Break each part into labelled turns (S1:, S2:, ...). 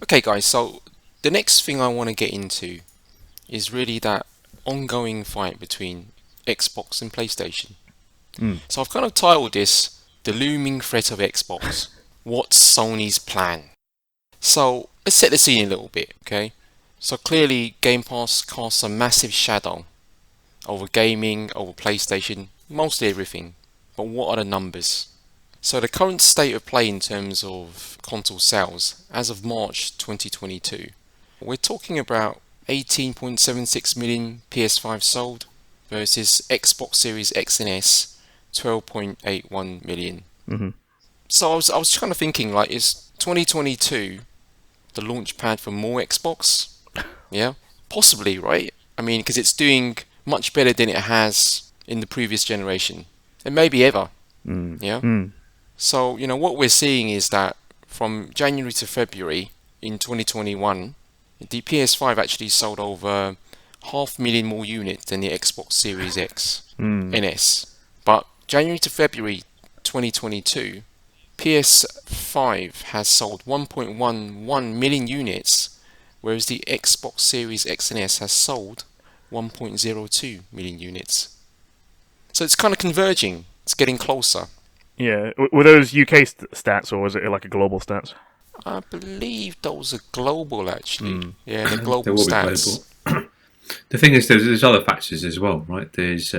S1: Okay, guys, so the next thing I want to get into is really that ongoing fight between Xbox and PlayStation.
S2: Mm.
S1: So I've kind of titled this The Looming Threat of Xbox. What's Sony's plan? So let's set the scene a little bit, okay? So clearly Game Pass casts a massive shadow over gaming, over PlayStation, mostly everything. But what are the numbers? So the current state of play in terms of console sales as of March 2022, we're talking about 18.76 million PS5 sold versus Xbox Series X and S 12.81 million.
S2: Mm-hmm.
S1: So I was kind of thinking, like, is 2022 the launch pad for more Xbox? Yeah, possibly, right? I mean, because it's doing much better than it has in the previous generation, and maybe ever. Yeah. So, what we're seeing is that from January to February in 2021, the PS5 actually sold over 500,000 more units than the Xbox Series X and S. But January to February 2022, PS5 has sold 1.11 million units, whereas the Xbox Series X and S has sold 1.02 million units. So it's kind of converging. It's getting closer.
S2: Yeah. Were those UK stats, or was it like a global stats?
S1: I believe those are global, actually. Yeah, the global
S3: They will be
S1: stats.
S3: global. The thing is, there's other factors as well, right? There's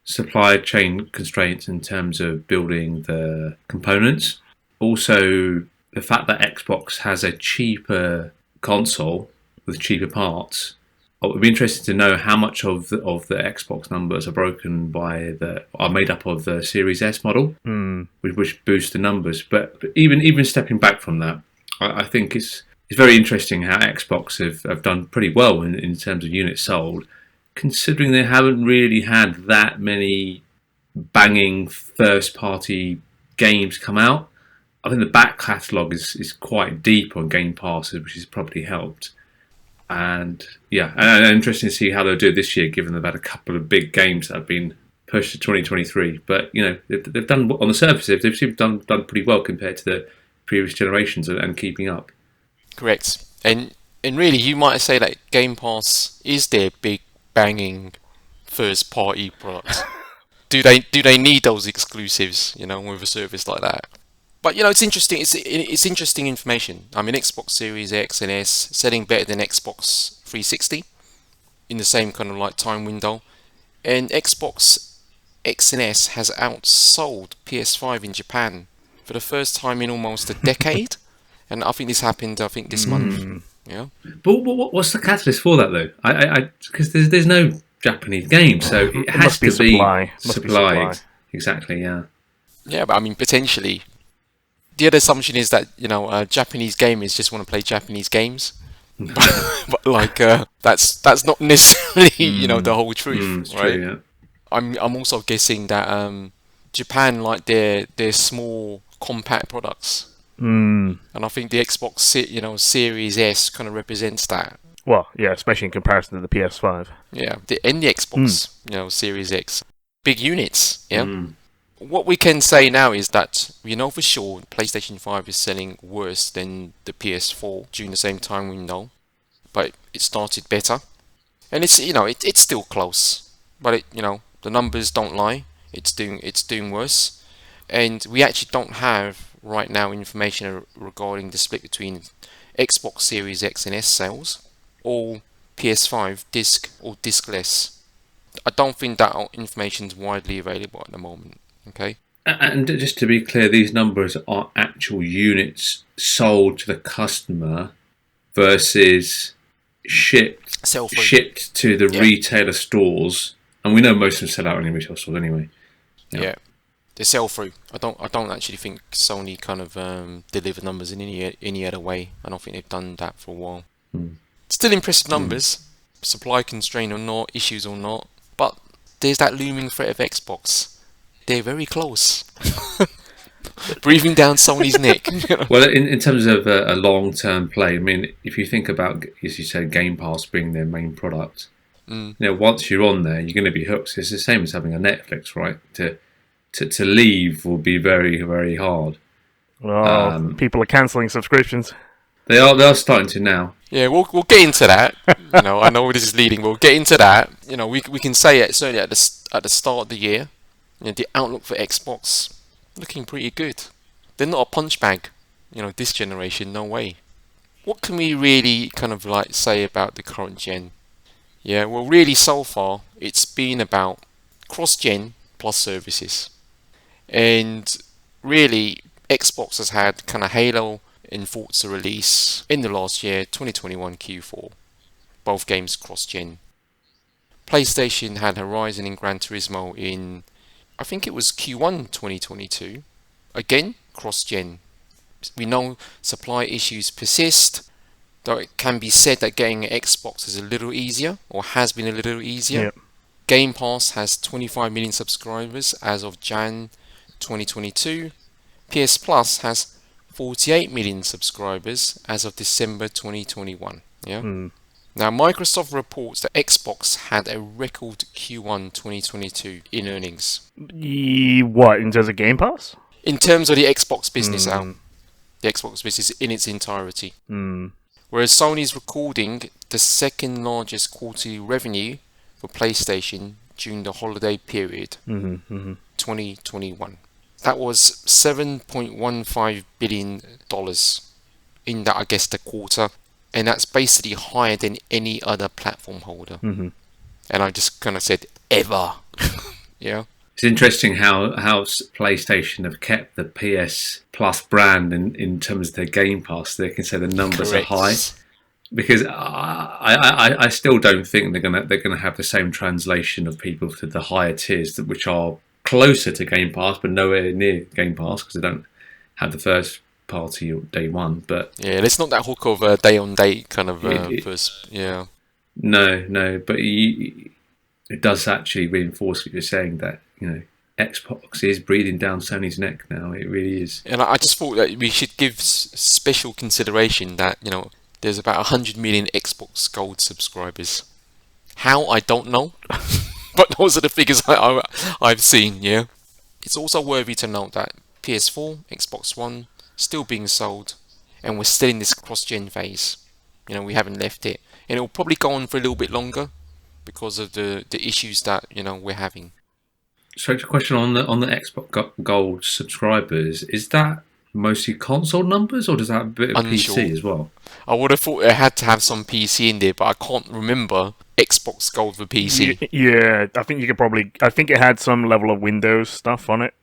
S3: supply chain constraints in terms of building the components. Also, the fact that Xbox has a cheaper console with cheaper parts. It would be interesting to know how much of the Xbox numbers are made up of the Series S model, which boosts the numbers. But even stepping back from that, I think it's very interesting how Xbox have done pretty well in terms of units sold, considering they haven't really had that many banging first-party games come out. I think the back catalogue is quite deep on Game Pass, which has probably helped. And yeah, and interesting to see how they'll do this year, given they've had a couple of big games that have been pushed to 2023. But they've done on the surface, they've seemed done pretty well compared to the previous generations and keeping up.
S1: Correct. And really, you might say that Game Pass is their big banging first party product. Do they need those exclusives? With a service like that? But it's interesting. It's interesting information. I mean, Xbox Series X and S selling better than Xbox 360 in the same kind of like time window, and Xbox X and S has outsold PS5 in Japan for the first time in almost a decade. And I think this happened. This month. Yeah.
S3: But what's the catalyst for that though? I because there's no Japanese game, so it has to be supply. Exactly. Yeah. Yeah,
S1: but I mean potentially. The other assumption is that Japanese gamers just want to play Japanese games, but like that's not necessarily the whole truth, right?
S3: True, yeah.
S1: I'm also guessing that Japan like their small compact products, and I think the Xbox Series S kind of represents that.
S2: Well, yeah, especially in comparison to the PS5.
S1: Yeah, and the Xbox Series X, big units, yeah. What we can say now is that we know for sure PlayStation 5 is selling worse than the PS4 during the same time window, but it started better, and it's it's still close, but the numbers don't lie. It's doing worse, and we actually don't have right now information regarding the split between Xbox Series X and S sales or PS5 disc or discless. I don't think that information is widely available at the moment. Okay.
S3: And just to be clear, these numbers are actual units sold to the customer versus shipped to the retailer stores, and we know most of them sell out in retail stores anyway.
S1: Yeah, they sell through. I don't actually think Sony kind of deliver numbers in any other way. I don't think they've done that for a while. Still impressive numbers, supply constraint or not, issues or not, but there's that looming threat of Xbox. They're very close. Breathing down Sony's neck.
S3: Well, in terms of a long-term play, I mean, if you think about, as you said, Game Pass being their main product, once you're on there, you're going to be hooked. It's the same as having a Netflix, right? To leave will be very, very hard.
S2: Well, people are cancelling subscriptions.
S3: They are starting to now.
S1: Yeah, we'll get into that. I know where this is leading. We'll get into that. We can say it certainly at the start of the year. The outlook for Xbox looking pretty good. They're not a punch bag. This generation, no way. What can we really kind of like say about the current gen? Yeah, well, really so far it's been about cross-gen plus services, and really Xbox has had kind of Halo and Forza release in the last year, 2021 Q4. Both games cross-gen. PlayStation had Horizon and Gran Turismo in, I think it was Q1 2022. Again, cross-gen. We know supply issues persist, though it can be said that getting an Xbox is a little easier, or has been a little easier.
S2: Yep.
S1: Game Pass has 25 million subscribers as of Jan 2022. PS Plus has 48 million subscribers as of December 2021. Yeah. Now, Microsoft reports that Xbox had a record Q1 2022 in earnings.
S2: What, in terms of Game Pass?
S1: In terms of the Xbox business out. The Xbox business in its entirety. Whereas Sony's recording the second largest quarterly revenue for PlayStation during the holiday period, 2021. That was $7.15 billion in that, I guess, the quarter. And that's basically higher than any other platform holder. And I just kind of said, ever. Yeah.
S3: It's interesting how PlayStation have kept the PS Plus brand in terms of their Game Pass. They can say the numbers
S1: Correct.
S3: are high, because I still don't think they're gonna have the same translation of people to the higher tiers, which are closer to Game Pass but nowhere near Game Pass because they don't have the first party day one. But
S1: yeah, it's not that hook of a day on day kind of first. Yeah.
S3: No, but it does actually reinforce what you're saying, that Xbox is breathing down Sony's neck now. It really is.
S1: And I just thought that we should give special consideration that there's about 100 million Xbox Gold subscribers. How, I don't know, but those are the figures I've seen. Yeah. It's also worthy to note that PS4, Xbox One still being sold, and we're still in this cross-gen phase. We haven't left it, and it'll probably go on for a little bit longer because of the issues that we're having.
S3: So, a question on the Xbox Gold subscribers: is that mostly console numbers, or does that have a bit of PC as well?
S1: I would have thought it had to have some PC in there, but I can't remember Xbox Gold for PC.
S2: Yeah, I think you could probably. I think it had some level of Windows stuff on it,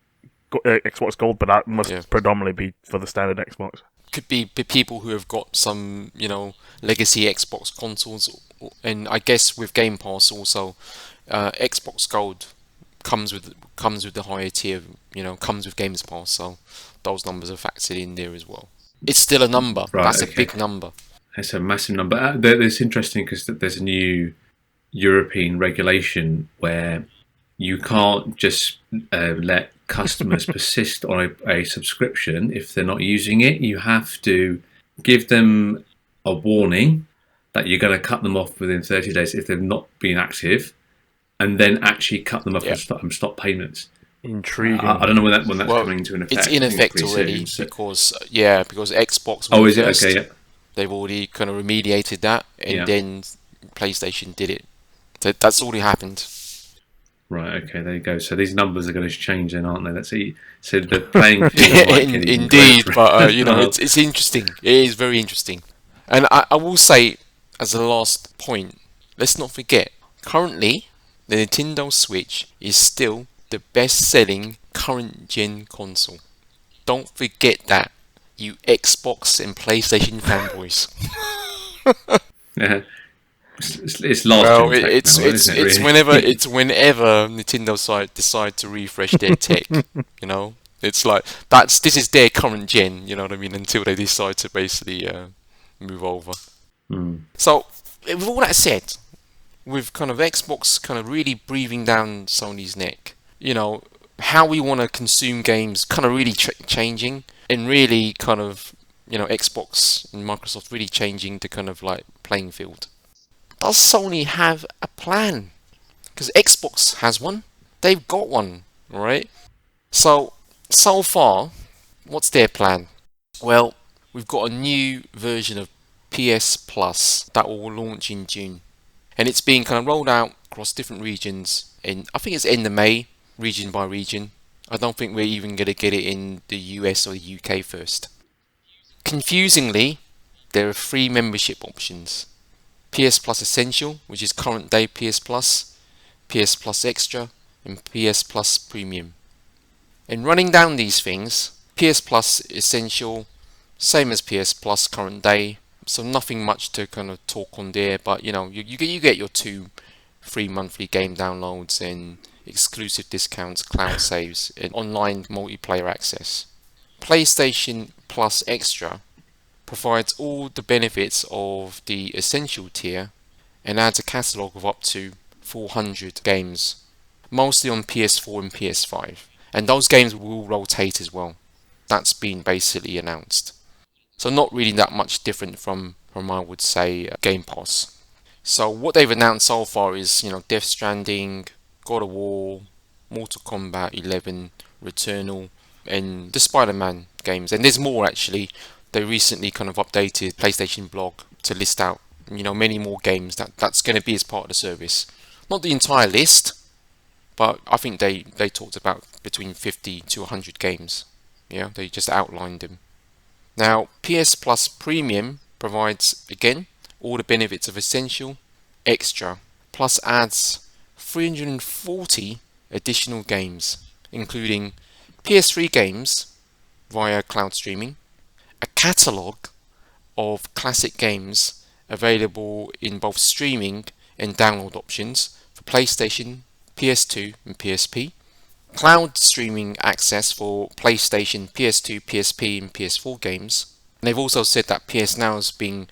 S2: Xbox Gold, but that must predominantly be for the standard Xbox.
S1: Could be people who have got some, legacy Xbox consoles, and I guess with Game Pass also, Xbox Gold comes with the higher tier, comes with Games Pass, so those numbers are factored in there as well. It's still a number.
S3: Right,
S1: That's a big number.
S3: It's a massive number. It's interesting because there's a new European regulation where you can't just let customers persist on a subscription if they're not using it. You have to give them a warning that you're going to cut them off within 30 days if they've not been active, and then actually cut them off and stop payments.
S2: Intriguing.
S3: I don't know when that's coming into an effect.
S1: It's in effect already because Xbox.
S3: Oh, is it? Okay, yeah.
S1: They've already kind of remediated that, and then PlayStation did it. That's already happened.
S3: Right. Okay. There you go. So these numbers are going to change, then, aren't they? Let's see. So the playing field.
S1: Indeed, but it's interesting. It is very interesting, and I will say, as a last point, let's not forget. Currently, the Nintendo Switch is still the best-selling current-gen console. Don't forget that, you Xbox and PlayStation fanboys.
S3: Yeah, it's lost.
S1: Well, it's whenever Nintendo decide to refresh their tech. It's like this is their current gen. You know what I mean? Until they decide to basically move over. So, with all that said, with kind of Xbox kind of really breathing down Sony's neck, how we want to consume games kind of really changing, and really kind of, Xbox and Microsoft really changing the kind of like playing field. Does Sony have a plan? Because Xbox has one. They've got one, right? So far, what's their plan? Well, we've got a new version of PS Plus that will launch in June. And it's being kind of rolled out across different regions. I think it's end of May, region by region. I don't think we're even going to get it in the US or the UK first. Confusingly, there are 3 membership options. PS Plus Essential, which is current day PS Plus, PS Plus Extra, and PS Plus Premium. In running down these things, PS Plus Essential, same as PS Plus current day, so nothing much to kind of talk on there, but you get your 2 free monthly game downloads and exclusive discounts, cloud saves, and online multiplayer access. PlayStation Plus Extra provides all the benefits of the Essential tier and adds a catalogue of up to 400 games, mostly on PS4 and PS5, and those games will rotate as well. That's been basically announced. So not really that much different from I would say Game Pass. So what they've announced so far is Death Stranding, God of War, Mortal Kombat 11, Returnal, and the Spider-Man games. And there's more actually. They recently kind of updated PlayStation blog to list out many more games that's going to be as part of the service. Not the entire list, but I think they talked about between 50 to 100 games. Yeah, they just outlined them. Now, PS Plus Premium provides, again, all the benefits of Essential, Extra, plus adds 340 additional games, including PS3 games via cloud streaming, a catalogue of classic games available in both streaming and download options for PlayStation, PS2 and PSP, cloud streaming access for PlayStation, PS2, PSP and PS4 games. And they've also said that PS Now has been,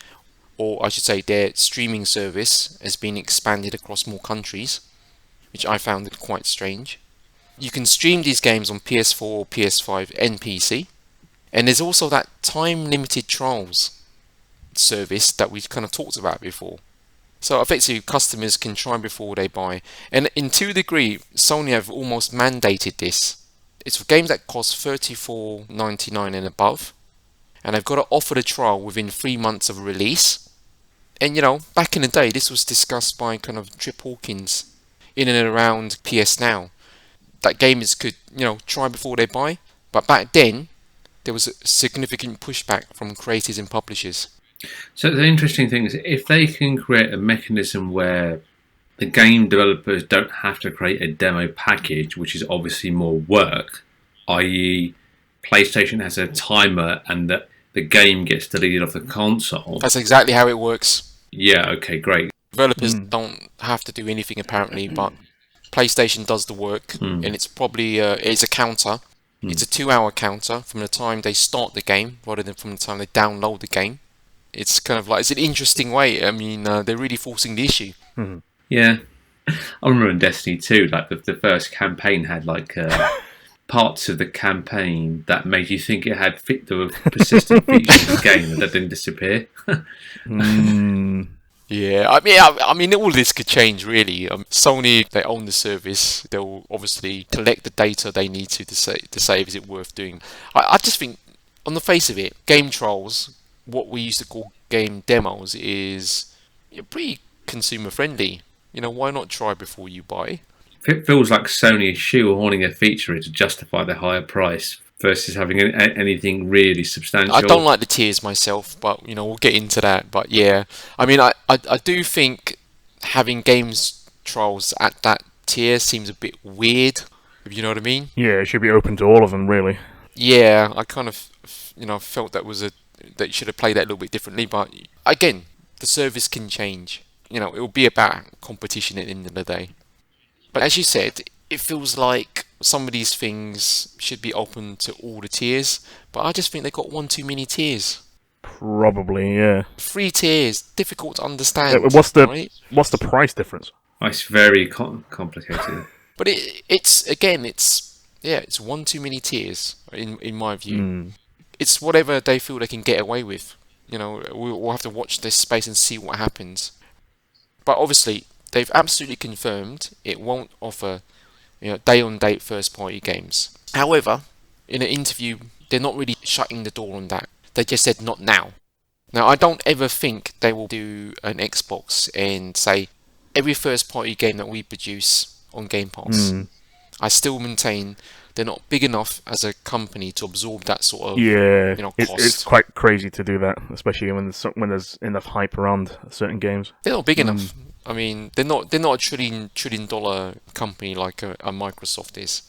S1: or I should say their streaming service has been expanded across more countries, which I found quite strange. You can stream these games on PS4, PS5 and PC. And there's also that time-limited trials service that we've kind of talked about before. So effectively, customers can try before they buy. And to a degree, Sony have almost mandated this. It's for games that cost $34.99 and above. And they've got to offer the trial within 3 months of release. And back in the day, this was discussed by kind of Trip Hawkins in and around PS Now. That gamers could, try before they buy. But back then, there was a significant pushback from creators and publishers.
S3: So the interesting thing is, if they can create a mechanism where the game developers don't have to create a demo package, which is obviously more work, i.e. PlayStation has a timer and that the game gets deleted off the console.
S1: That's exactly how it works.
S3: Yeah, okay, great.
S1: Developers don't have to do anything apparently, but PlayStation does the work, and it's probably it's a counter. It's a 2-hour counter from the time they start the game rather than from the time they download the game. It's kind of like, it's an interesting way. I mean, they're really forcing the issue.
S3: Yeah. I remember in Destiny 2, like the first campaign had like parts of the campaign that made you think it had the persistent features of the game that didn't disappear.
S1: Yeah, I mean, all this could change really. Sony, they own the service. They'll obviously collect the data they need to say is it worth doing. I just think, on the face of it, game trials, what we used to call game demos, is pretty consumer friendly. Why not try before you buy?
S3: It feels like Sony is shoehorning a feature in to justify the higher price versus having anything really substantial.
S1: I don't like the tiers myself, but we'll get into that. But yeah, I mean, I do think having games trials at that tier seems a bit weird, if you know what I mean.
S2: Yeah, it should be open to all of them, really.
S1: Yeah, I kind of felt that you should have played that a little bit differently. But again, the service can change. It will be about competition at the end of the day. But as you said, it feels like some of these things should be open to all the tiers, but I just think they've got one too many tiers.
S2: Probably, yeah. 3
S1: tiers, difficult to understand.
S2: What's the price difference?
S3: It's very complicated.
S1: But it's one too many tiers in my view. It's whatever they feel they can get away with. We'll have to watch this space and see what happens. But obviously, they've absolutely confirmed it won't offer day-on-date first-party games. However, in an interview, they're not really shutting the door on that. They just said not now. Now, I don't ever think they will do an Xbox and say every first-party game that we produce on Game Pass. I still maintain they're not big enough as a company to absorb that sort of cost.
S2: It's quite crazy to do that, especially when there's enough hype around certain games.
S1: They're not big enough. I mean, they're not a trillion dollar company like a Microsoft is.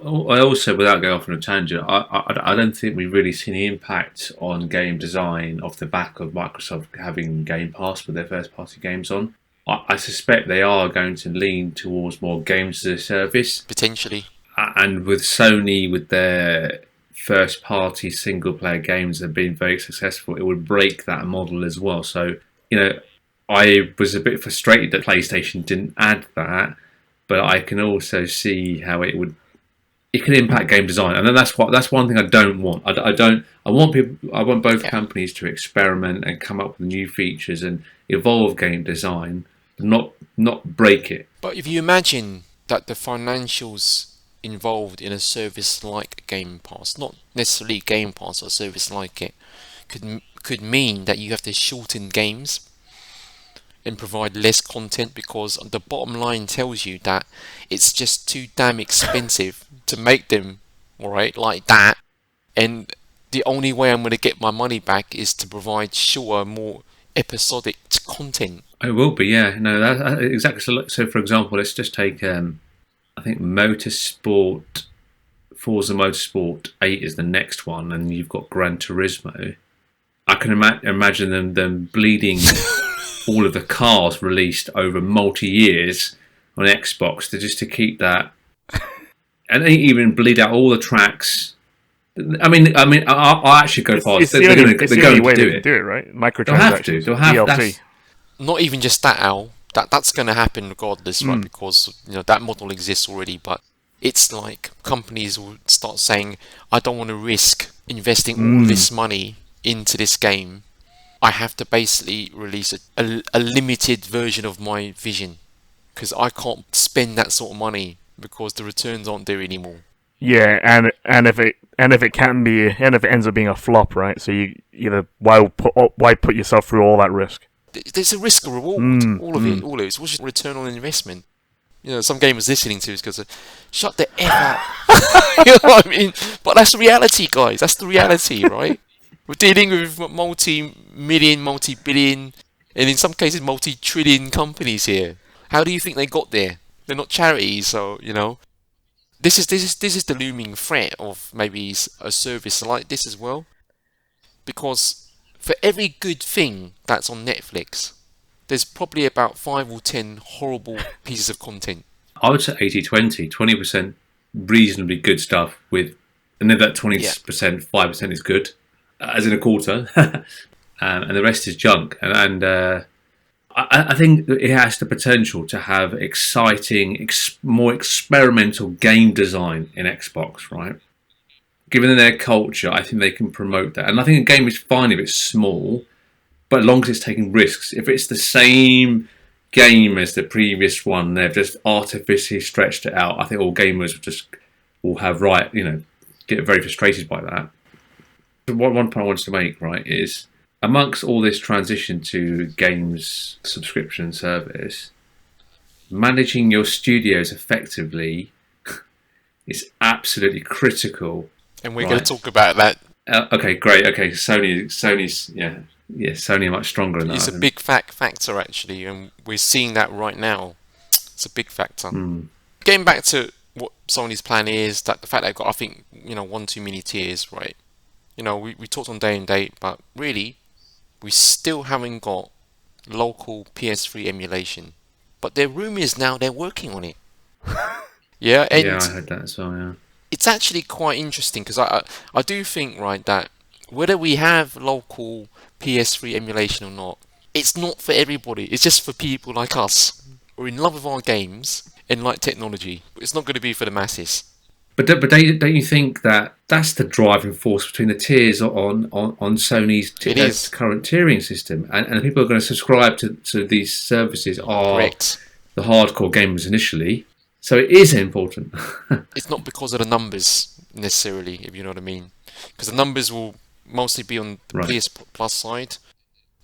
S3: I also, without going off on a tangent, I don't think we've really seen the impact on game design off the back of Microsoft having Game Pass with their first-party games on. I suspect they are going to lean towards more games as a service.
S1: Potentially.
S3: And with Sony, with their first-party single-player games that have been very successful, it would break that model as well. So, I was a bit frustrated that PlayStation didn't add that, but I can also see how it can impact game design, and then that's one thing I don't want. I want both companies to experiment and come up with new features and evolve game design, but not break it.
S1: But if you imagine that the financials involved in a service like Game Pass, not necessarily Game Pass or a service like it, could mean that you have to shorten games and provide less content, because the bottom line tells you that it's just too damn expensive to make them, alright, like that. And the only way I'm going to get my money back is to provide shorter, more episodic content.
S3: It will be, yeah. No, that's exactly. So, for example, let's just take, I think Motorsport, Forza Motorsport 8 is the next one, and you've got Gran Turismo. I can imagine them bleeding all of the cars released over multi-years on Xbox to keep that, and they even bleed out all the tracks. I mean, I'll actually go far. They're going to do it,
S2: right? Microtransactions.
S3: They'll have to.
S2: DLC.
S1: Not even just that, Al. That's going to happen regardless, right? Because that model exists already. But it's like companies will start saying, "I don't want to risk investing all this money into this game. I have to basically release a limited version of my vision, because I can't spend that sort of money because the returns aren't there anymore."
S2: Yeah, and if it ends up being a flop, right? So why put yourself through all that risk?
S1: There's a risk or reward. All of it. It's what's your return on investment? Some gamers listening to us goes, "Shut the F up." You know what I mean? But that's the reality, guys. That's the reality, right? We're dealing with multi-million, multi-billion, and in some cases multi-trillion companies here. How do you think they got there? They're not charities, so This is the looming threat of maybe a service like this as well. Because for every good thing that's on Netflix, there's probably about 5 or 10 horrible pieces of content.
S3: I would say 80-20, 20% reasonably good stuff with, and then that 20%, 5% is good, as in a quarter, and the rest is junk. And I think it has the potential to have exciting, more experimental game design in Xbox, right? Given their culture, I think they can promote that. And I think a game is fine if it's small, but as long as it's taking risks. If it's the same game as the previous one, they've just artificially stretched it out, I think all gamers will get very frustrated by that. One point I wanted to make, right, is amongst all this transition to games subscription service, managing your studios effectively is absolutely critical.
S1: And we're going to talk about that.
S3: Okay, great. Okay, Sony's Sony are much stronger than that.
S1: It's a big factor actually, and we're seeing that right now. It's a big factor. Getting back to what Sony's plan is, that the fact they've got, I think, one too many tiers, right? We talked on day and date, but really, we still haven't got local PS3 emulation. But their rumour is now they're working on it. Yeah, and
S3: I heard that as well, yeah.
S1: It's actually quite interesting, because I do think, right, that whether we have local PS3 emulation or not, it's not for everybody. It's just for people like us who are in love with our games and like technology. It's not going to be for the masses.
S3: But don't you think that that's the driving force between the tiers on Sony's current tiering system, and the people who are going to subscribe to these services are
S1: Correct.
S3: The hardcore gamers initially. So it is important.
S1: It's not because of the numbers necessarily, if you know what I mean, because the numbers will mostly be on the
S3: Right.
S1: PS Plus side,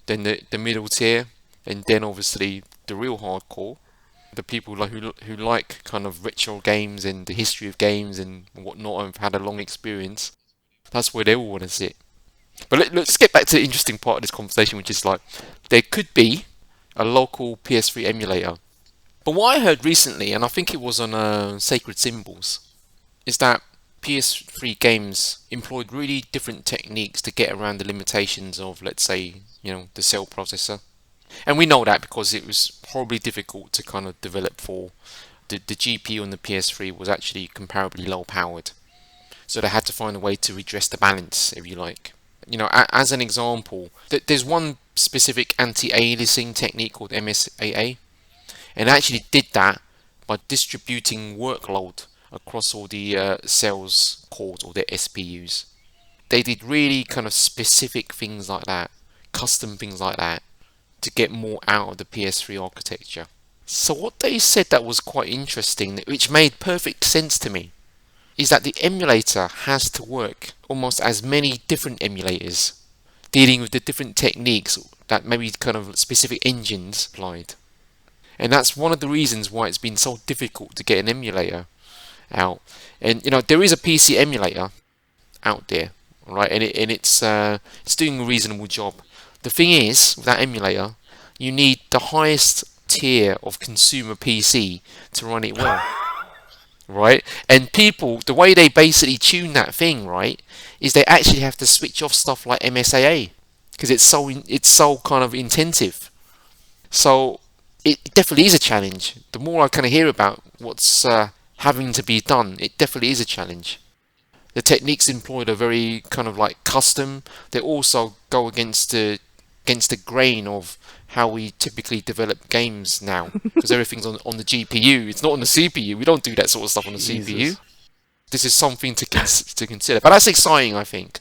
S1: then the middle tier, and then obviously the real hardcore, the people who like kind of retro games and the history of games and whatnot, and have had a long experience. That's where they all want to sit. But let's get back to the interesting part of this conversation, which is like there could be a local PS3 emulator. But what I heard recently, and I think it was on Sacred Symbols, is that PS3 games employed really different techniques to get around the limitations of, let's say, the cell processor. And we know that because it was horribly difficult to kind of develop for the GPU on the PS3 was actually comparably low powered. So they had to find a way to redress the balance, if you like. As an example, there's one specific anti-aliasing technique called MSAA, and they actually did that by distributing workload across all the cells cores or their SPUs. They did really kind of specific things like that, custom things like that, to get more out of the PS3 architecture. So what they said that was quite interesting, which made perfect sense to me, is that the emulator has to work almost as many different emulators, dealing with the different techniques that maybe kind of specific engines applied. And that's one of the reasons why it's been so difficult to get an emulator out. And there is a PC emulator out there, right? And it's doing a reasonable job. The thing is, with that emulator, you need the highest tier of consumer PC to run it well. Right? And people, the way they basically tune that thing, right, is they actually have to switch off stuff like MSAA because it's so kind of intensive. So it definitely is a challenge. The more I kind of hear about what's having to be done, it definitely is a challenge. The techniques employed are very kind of like custom. They also go against the grain of how we typically develop games now, because everything's on the GPU. It's not on the CPU. We don't do that sort of stuff on the CPU. This is something to consider. But that's exciting, I think.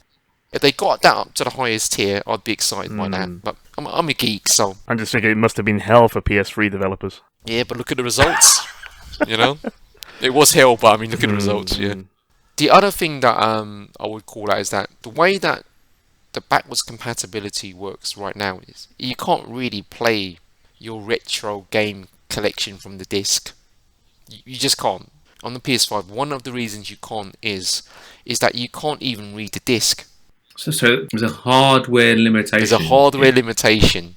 S1: If they got that up to the highest tier, I'd be excited by that. But I'm a geek, so...
S2: I'm just thinking it must have been hell for PS3 developers.
S1: Yeah, but look at the results. It was hell, but I mean, look at the results, yeah. The other thing that I would call out is that the way that the backwards compatibility works right now is you can't really play your retro game collection from the disc. You just can't. On the PS5, one of the reasons you can't is that you can't even read the disc.
S3: So there's a hardware limitation.
S1: There's a hardware limitation.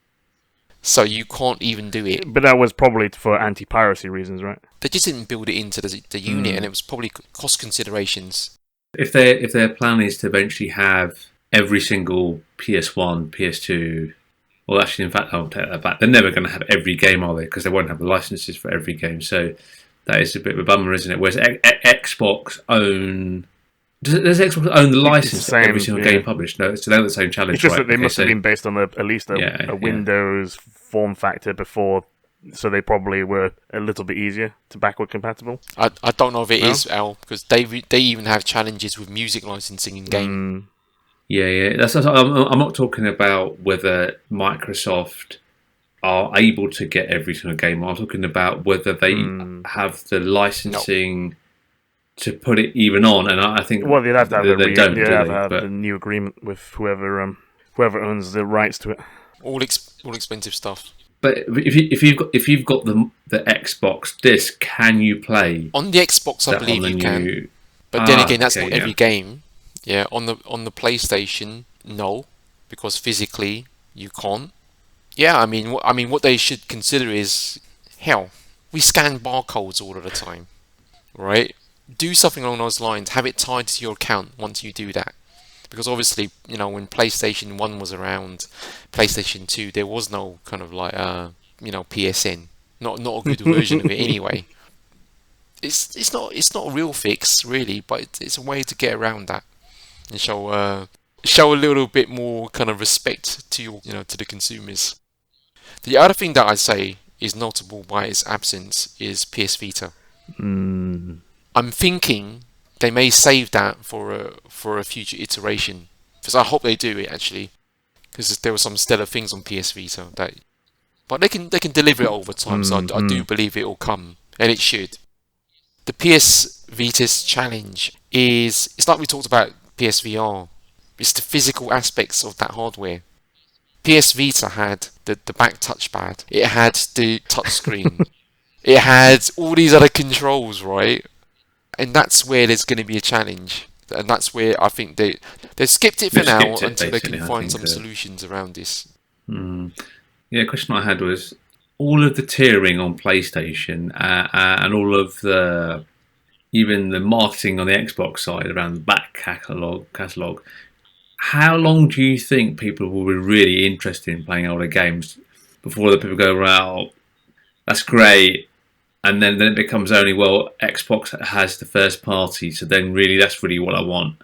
S1: So you can't even do it.
S2: But that was probably for anti-piracy reasons, right?
S1: They just didn't build it into the unit, and it was probably cost considerations.
S3: If their plan is to eventually have every single PS1, PS2, well, actually, in fact, I'll take that back. They're never going to have every game, are they? Because they won't have the licenses for every game. So that is a bit of a bummer, isn't it? Whereas Xbox own... Does Xbox own the license for every single game published? No, so they're the same challenge.
S2: It's just
S3: right?
S2: that they must have been based on at least a Windows form factor before, so they probably were a little bit easier to backward compatible.
S1: I don't know if it is, Al, because they even have challenges with music licensing in game.
S3: Yeah. I'm not talking about whether Microsoft are able to get every single game. I'm talking about whether they have the licensing to put it even on. And I think
S2: they'd have to have
S3: the
S2: new agreement with whoever owns the rights to it.
S1: All expensive stuff.
S3: But if you've got the Xbox disc, can you play
S1: on the Xbox? I believe you can. But then again, that's not every game. Yeah, on the PlayStation, no, because physically you can't. Yeah, I mean, what they should consider is, hell, we scan barcodes all of the time, right? Do something along those lines. Have it tied to your account once you do that, because obviously, when PlayStation 1 was around, PlayStation 2, there was no kind of like, PSN. Not a good version of it anyway. It's not a real fix really, but it's a way to get around that and show a little bit more kind of respect to to the consumers. The other thing that I'd say is notable by its absence is PS Vita. I'm thinking they may save that for a future iteration, because I hope they do it actually, because there were some stellar things on PS Vita but they can deliver it over time. So I do believe it will come, and it should. The PS Vita's challenge is, it's like we talked about PSVR. It's the physical aspects of that hardware. PS Vita had the back touchpad. It had the touchscreen. It had all these other controls, right? And that's where there's going to be a challenge. And that's where I think they've skipped it for now until they can find some solutions around this.
S3: Yeah, a question I had was all of the tiering on PlayStation and all of even the marketing on the Xbox side around the back catalogue. How long do you think people will be really interested in playing older games before the people go, well, that's great, and then it becomes only, well, Xbox has the first party, so then really that's really what I want.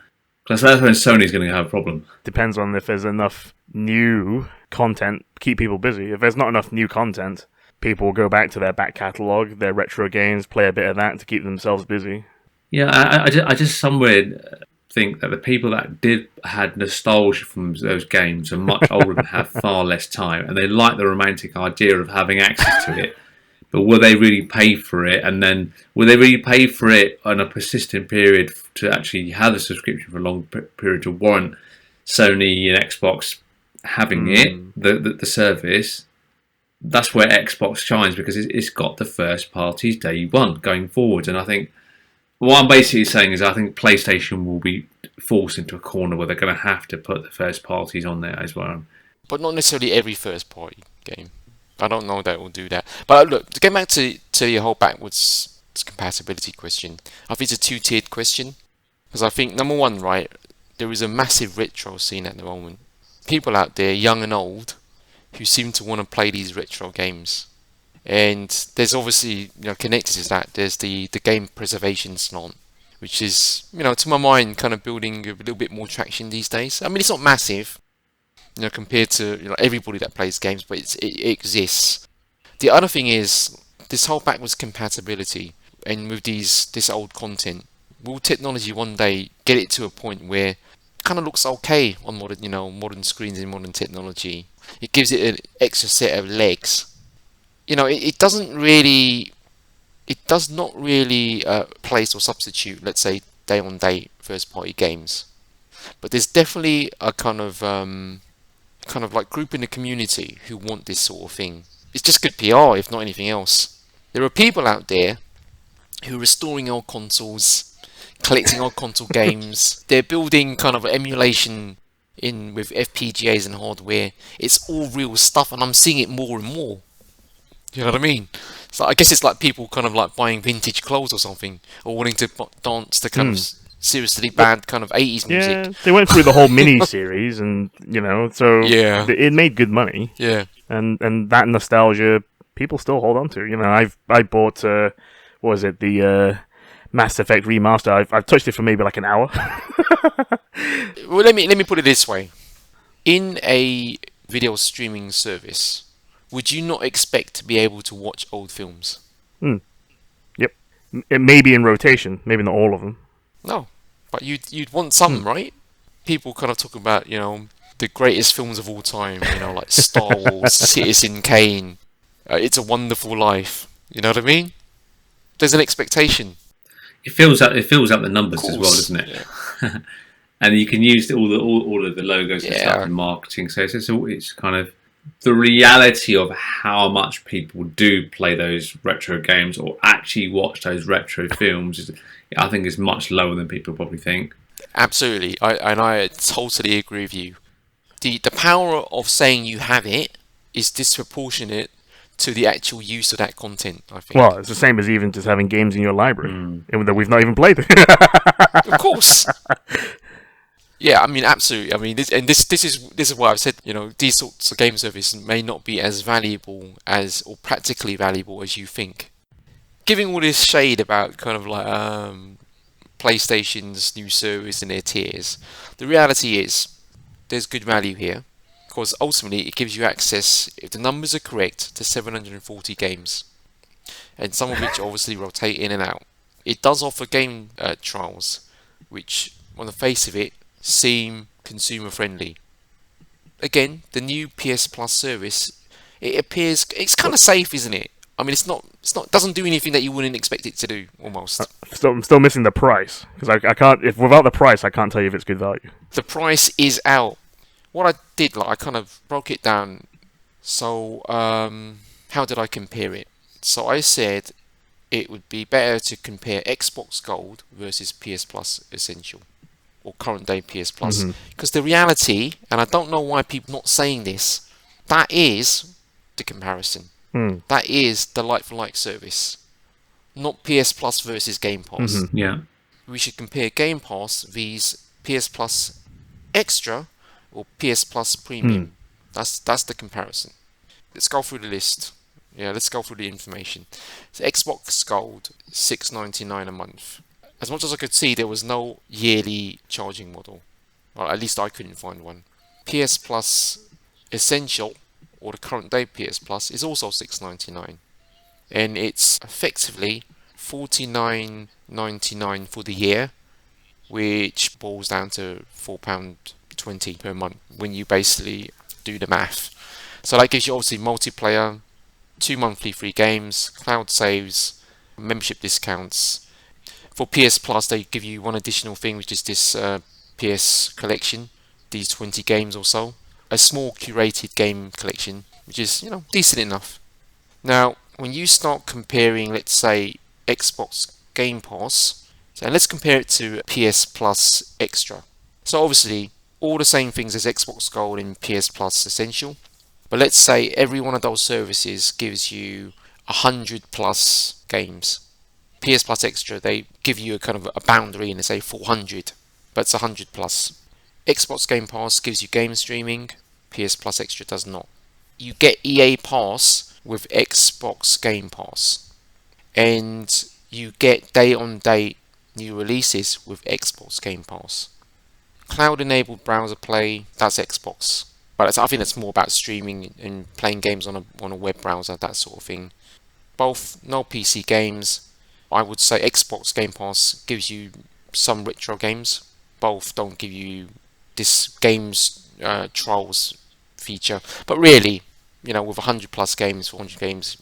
S3: Because that's when Sony's going to have a problem.
S2: Depends on if there's enough new content to keep people busy. If there's not enough new content, people will go back to their back catalogue, their retro games, play a bit of that to keep themselves busy.
S3: Yeah, I just somewhere think that the people that had nostalgia from those games are much older and have far less time, and they like the romantic idea of having access to it. But will they really pay for it? And then will they really pay for it on a persistent period to actually have a subscription for a long period to warrant Sony and Xbox having the service? That's where Xbox shines, because it's got the first parties day one going forward. And I think what I'm basically saying is I think PlayStation will be forced into a corner where they're going to have to put the first parties on there as well.
S1: But not necessarily every first party game. I don't know that will do that. But look, to get back to your whole backwards compatibility question, I think it's a two-tiered question. Because I think, number one, right, there is a massive retro scene at the moment. People out there, young and old, who seem to want to play these retro games. And there's obviously, connected to that, there's the game preservation slant, which is, to my mind, kind of building a little bit more traction these days. I mean, it's not massive, compared to everybody that plays games, but it exists. The other thing is this whole backwards compatibility, and with this old content, will technology one day get it to a point where it kind of looks okay on modern screens and modern technology? It gives it an extra set of legs. It does not really place or substitute, let's say, day-on-day first-party games. But there's definitely a kind of like group in the community who want this sort of thing. It's just good PR, if not anything else. There are people out there who are restoring old consoles, collecting old console games. They're building kind of emulation with FPGAs and hardware. It's all real stuff, and I'm seeing it more and more. You know what I mean? So I guess it's like people kind of like buying vintage clothes or something, or wanting to dance to kind of seriously bad kind of 80s music.
S2: Yeah, they went through the whole mini-series, and, so it made good money.
S1: Yeah.
S2: And that nostalgia, people still hold on to. I bought, the Mass Effect remaster. I've touched it for maybe like an hour.
S1: Well, let me put it this way. In a video streaming service, would you not expect to be able to watch old films?
S2: Yep. It may be in rotation, maybe not all of them.
S1: No, but you'd want some, right? People kind of talk about, the greatest films of all time, like Star Wars, Citizen Kane, It's a Wonderful Life. You know what I mean? There's an expectation.
S3: It fills up the numbers as well, doesn't it? Yeah. And you can use all of the logos and stuff in marketing. So it's kind of the reality of how much people do play those retro games or actually watch those retro films. I think is much lower than people probably think.
S1: Absolutely, I totally agree with you. The power of saying you have it is disproportionate to the actual use of that content, I think.
S2: Well, it's the same as even just having games in your library, even though we've not even played it.
S1: Of course. Yeah, I mean, absolutely. I mean, this is why I've said, these sorts of game services may not be as valuable or practically valuable as you think. Giving all this shade about kind of like PlayStation's new service and their tiers, the reality is there's good value here, because ultimately it gives you access, if the numbers are correct, to 740 games, and some of which obviously rotate in and out. It does offer game trials, which, on the face of it, seem consumer friendly. Again, the new PS Plus service, it appears it's kind of safe, isn't it? I mean, it doesn't do anything that you wouldn't expect it to do, almost.
S2: I'm still missing the price, because I can't. If without the price, I can't tell you if it's good value.
S1: The price is out. What I did, like, I kind of broke it down. So, how did I compare it? So I said it would be better to compare Xbox Gold versus PS Plus Essential, or current day PS Plus. Because the reality, and I don't know why people are not saying this, that is the comparison. That is the like-for-like service, not PS Plus versus Game Pass.
S3: Yeah.
S1: We should compare Game Pass vs PS Plus Extra or PS Plus Premium. That's the comparison. Let's go through the list. Yeah, let's go through the information. So Xbox Gold, $6.99 a month. As much as I could see, there was no yearly charging model. Well, at least I couldn't find one. PS Plus Essential, or the current day PS Plus, is also $6.99. And it's effectively $49.99 for the year, which boils down to £4.20 per month when you basically do the math. So that gives you obviously multiplayer, 2 monthly free games, cloud saves, membership discounts. For PS Plus, they give you one additional thing, which is this PS collection, these 20 games or so. A small curated game collection, which is, decent enough. Now, when you start comparing, let's say, Xbox Game Pass, so let's compare it to PS Plus Extra. So obviously, all the same things as Xbox Gold and PS Plus Essential. But let's say every one of those services gives you 100 plus games. PS Plus Extra, they give you a kind of a boundary and they say 400, but it's 100 plus. Xbox Game Pass gives you game streaming, PS Plus Extra does not. You get EA Pass with Xbox Game Pass, and you get day-on-day new releases with Xbox Game Pass. Cloud-enabled browser play, that's Xbox. But I think that's more about streaming and playing games on a web browser, that sort of thing. Both no PC games. I would say Xbox Game Pass gives you some retro games. Both don't give you this games trials feature. But really, with 100 plus games, 400 games,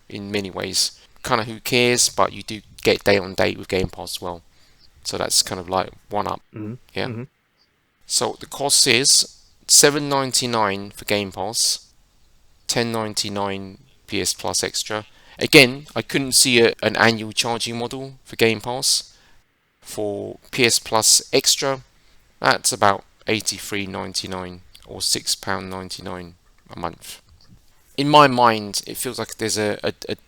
S1: in many ways, kind of who cares? But you do get day on day with Game Pass as well. So that's kind of like one up. Yeah. So the cost is $7.99 for Game Pass, $10.99 PS Plus Extra. Again, I couldn't see an annual charging model for Game Pass. For PS Plus Extra, that's about $83.99 or £6.99 a month. In my mind, it feels like there's a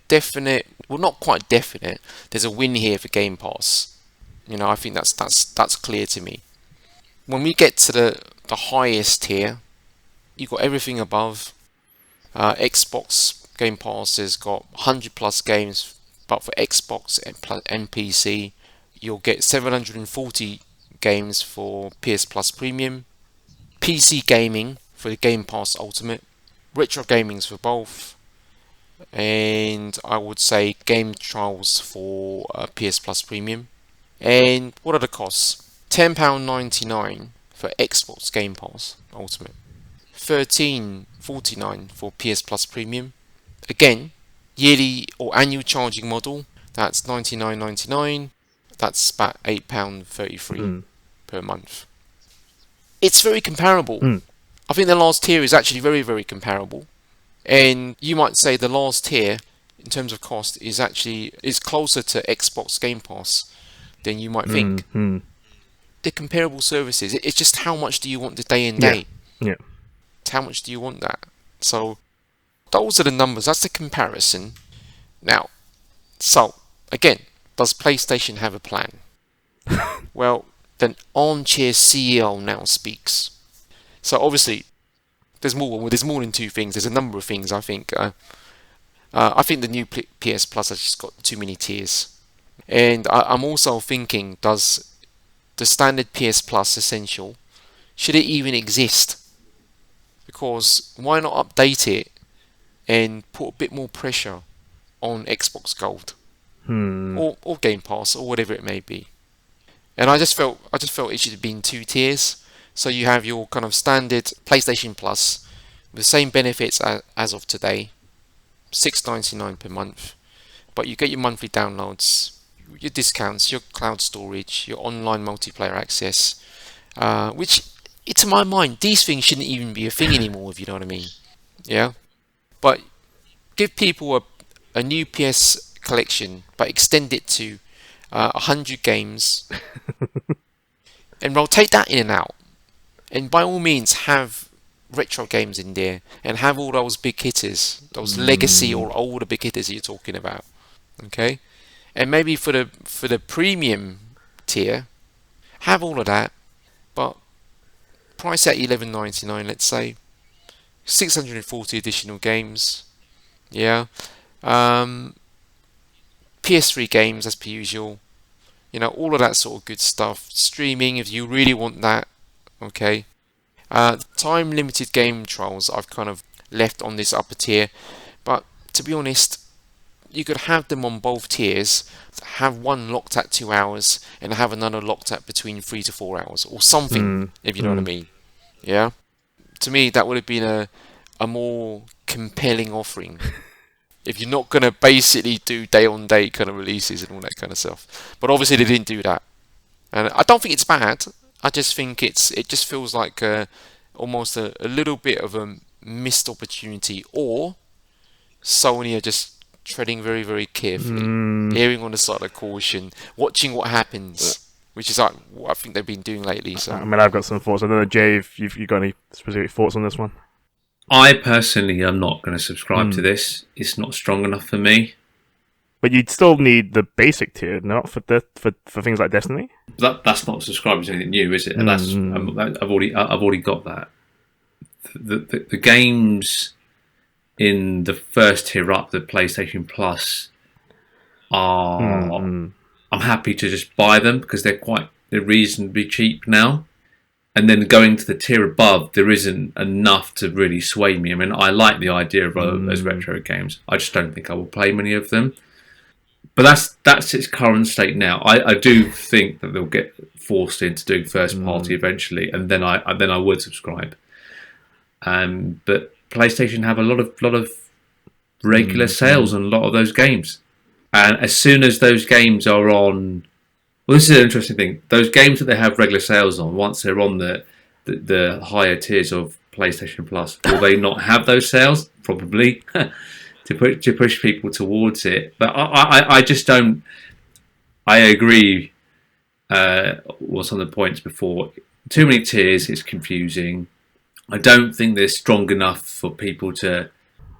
S1: definite, well, not quite definite, there's a win here for Game Pass. I think that's clear to me. When we get to the highest tier, you've got everything above. Xbox Game Pass has got 100 plus games, but for Xbox and PC, you'll get 740 games for PS Plus Premium, PC gaming for the Game Pass Ultimate, retro gamings for both, and I would say game trials for PS Plus Premium. And what are the costs? £10.99 for Xbox Game Pass Ultimate, $13.49 for PS Plus Premium. Again, yearly or annual charging model, that's $99.99. That's about £8.33 per month. It's very comparable. I think the last tier is actually very, very comparable. And you might say the last tier, in terms of cost, is closer to Xbox Game Pass than you might think. They're comparable services. It's just how much do you want the day and day?
S2: Yeah.
S1: How much do you want that? So those are the numbers. That's the comparison. Now, so again, does PlayStation have a plan? Well, the armchair CEO now speaks. So obviously, there's more than two things. There's a number of things. I think. I think the new PS Plus has just got too many tiers, and I'm also thinking, does the standard PS Plus Essential, should it even exist? Because why not update it and put a bit more pressure on Xbox Gold or Game Pass or whatever it may be? And I just felt it should have been two tiers. So you have your kind of standard PlayStation Plus with the same benefits as of today, $6.99 per month, but you get your monthly downloads, your discounts, your cloud storage, your online multiplayer access, which, to my mind, these things shouldn't even be a thing anymore, if you know what I mean. Yeah? But give people a new PS collection, but extend it to 100 games, and rotate that in and out. And by all means, have retro games in there, and have all those big hitters, those legacy or older big hitters that you're talking about. Okay? And maybe for the premium tier, have all of that, but price at $11.99, let's say. 640 additional games. Yeah. PS3 games as per usual. All of that sort of good stuff. Streaming if you really want that. Okay. Time limited game trials I've kind of left on this upper tier. But to be honest, you could have them on both tiers. Have one locked at 2 hours and have another locked at between 3 to 4 hours or something, if you know what I mean. Yeah. To me, that would have been a more compelling offering. If you're not going to basically do day-on-day kind of releases and all that kind of stuff. But obviously they didn't do that. And I don't think it's bad. I just think it just feels like almost a little bit of a missed opportunity. Or Sony are just treading very, very carefully. Erring on the side of caution. Watching what happens. Which is like what I think they've been doing lately. So.
S2: I mean, I've got some thoughts. I don't know, Jay, if you've got any specific thoughts on this one?
S3: I personally am not going to subscribe to this. It's not strong enough for me.
S2: But you'd still need the basic tier, not for things like Destiny.
S3: That's not subscribing to anything new, is it? And I've already got that. The games in the first tier up, the PlayStation Plus, are I'm happy to just buy them because they're reasonably cheap now. And then going to the tier above, there isn't enough to really sway me. I mean, I like the idea of those retro games. I just don't think I will play many of them. But that's its current state now. I do think that they'll get forced into doing first party eventually, and then I would subscribe. But PlayStation have a lot of regular sales on a lot of those games, and as soon as those games are on. Well, this is an interesting thing. Those games that they have regular sales on, once they're on the higher tiers of PlayStation Plus, will they not have those sales? Probably to push people towards it. But I just don't. I agree. What's on the points before? Too many tiers. It's confusing. I don't think they're strong enough for people to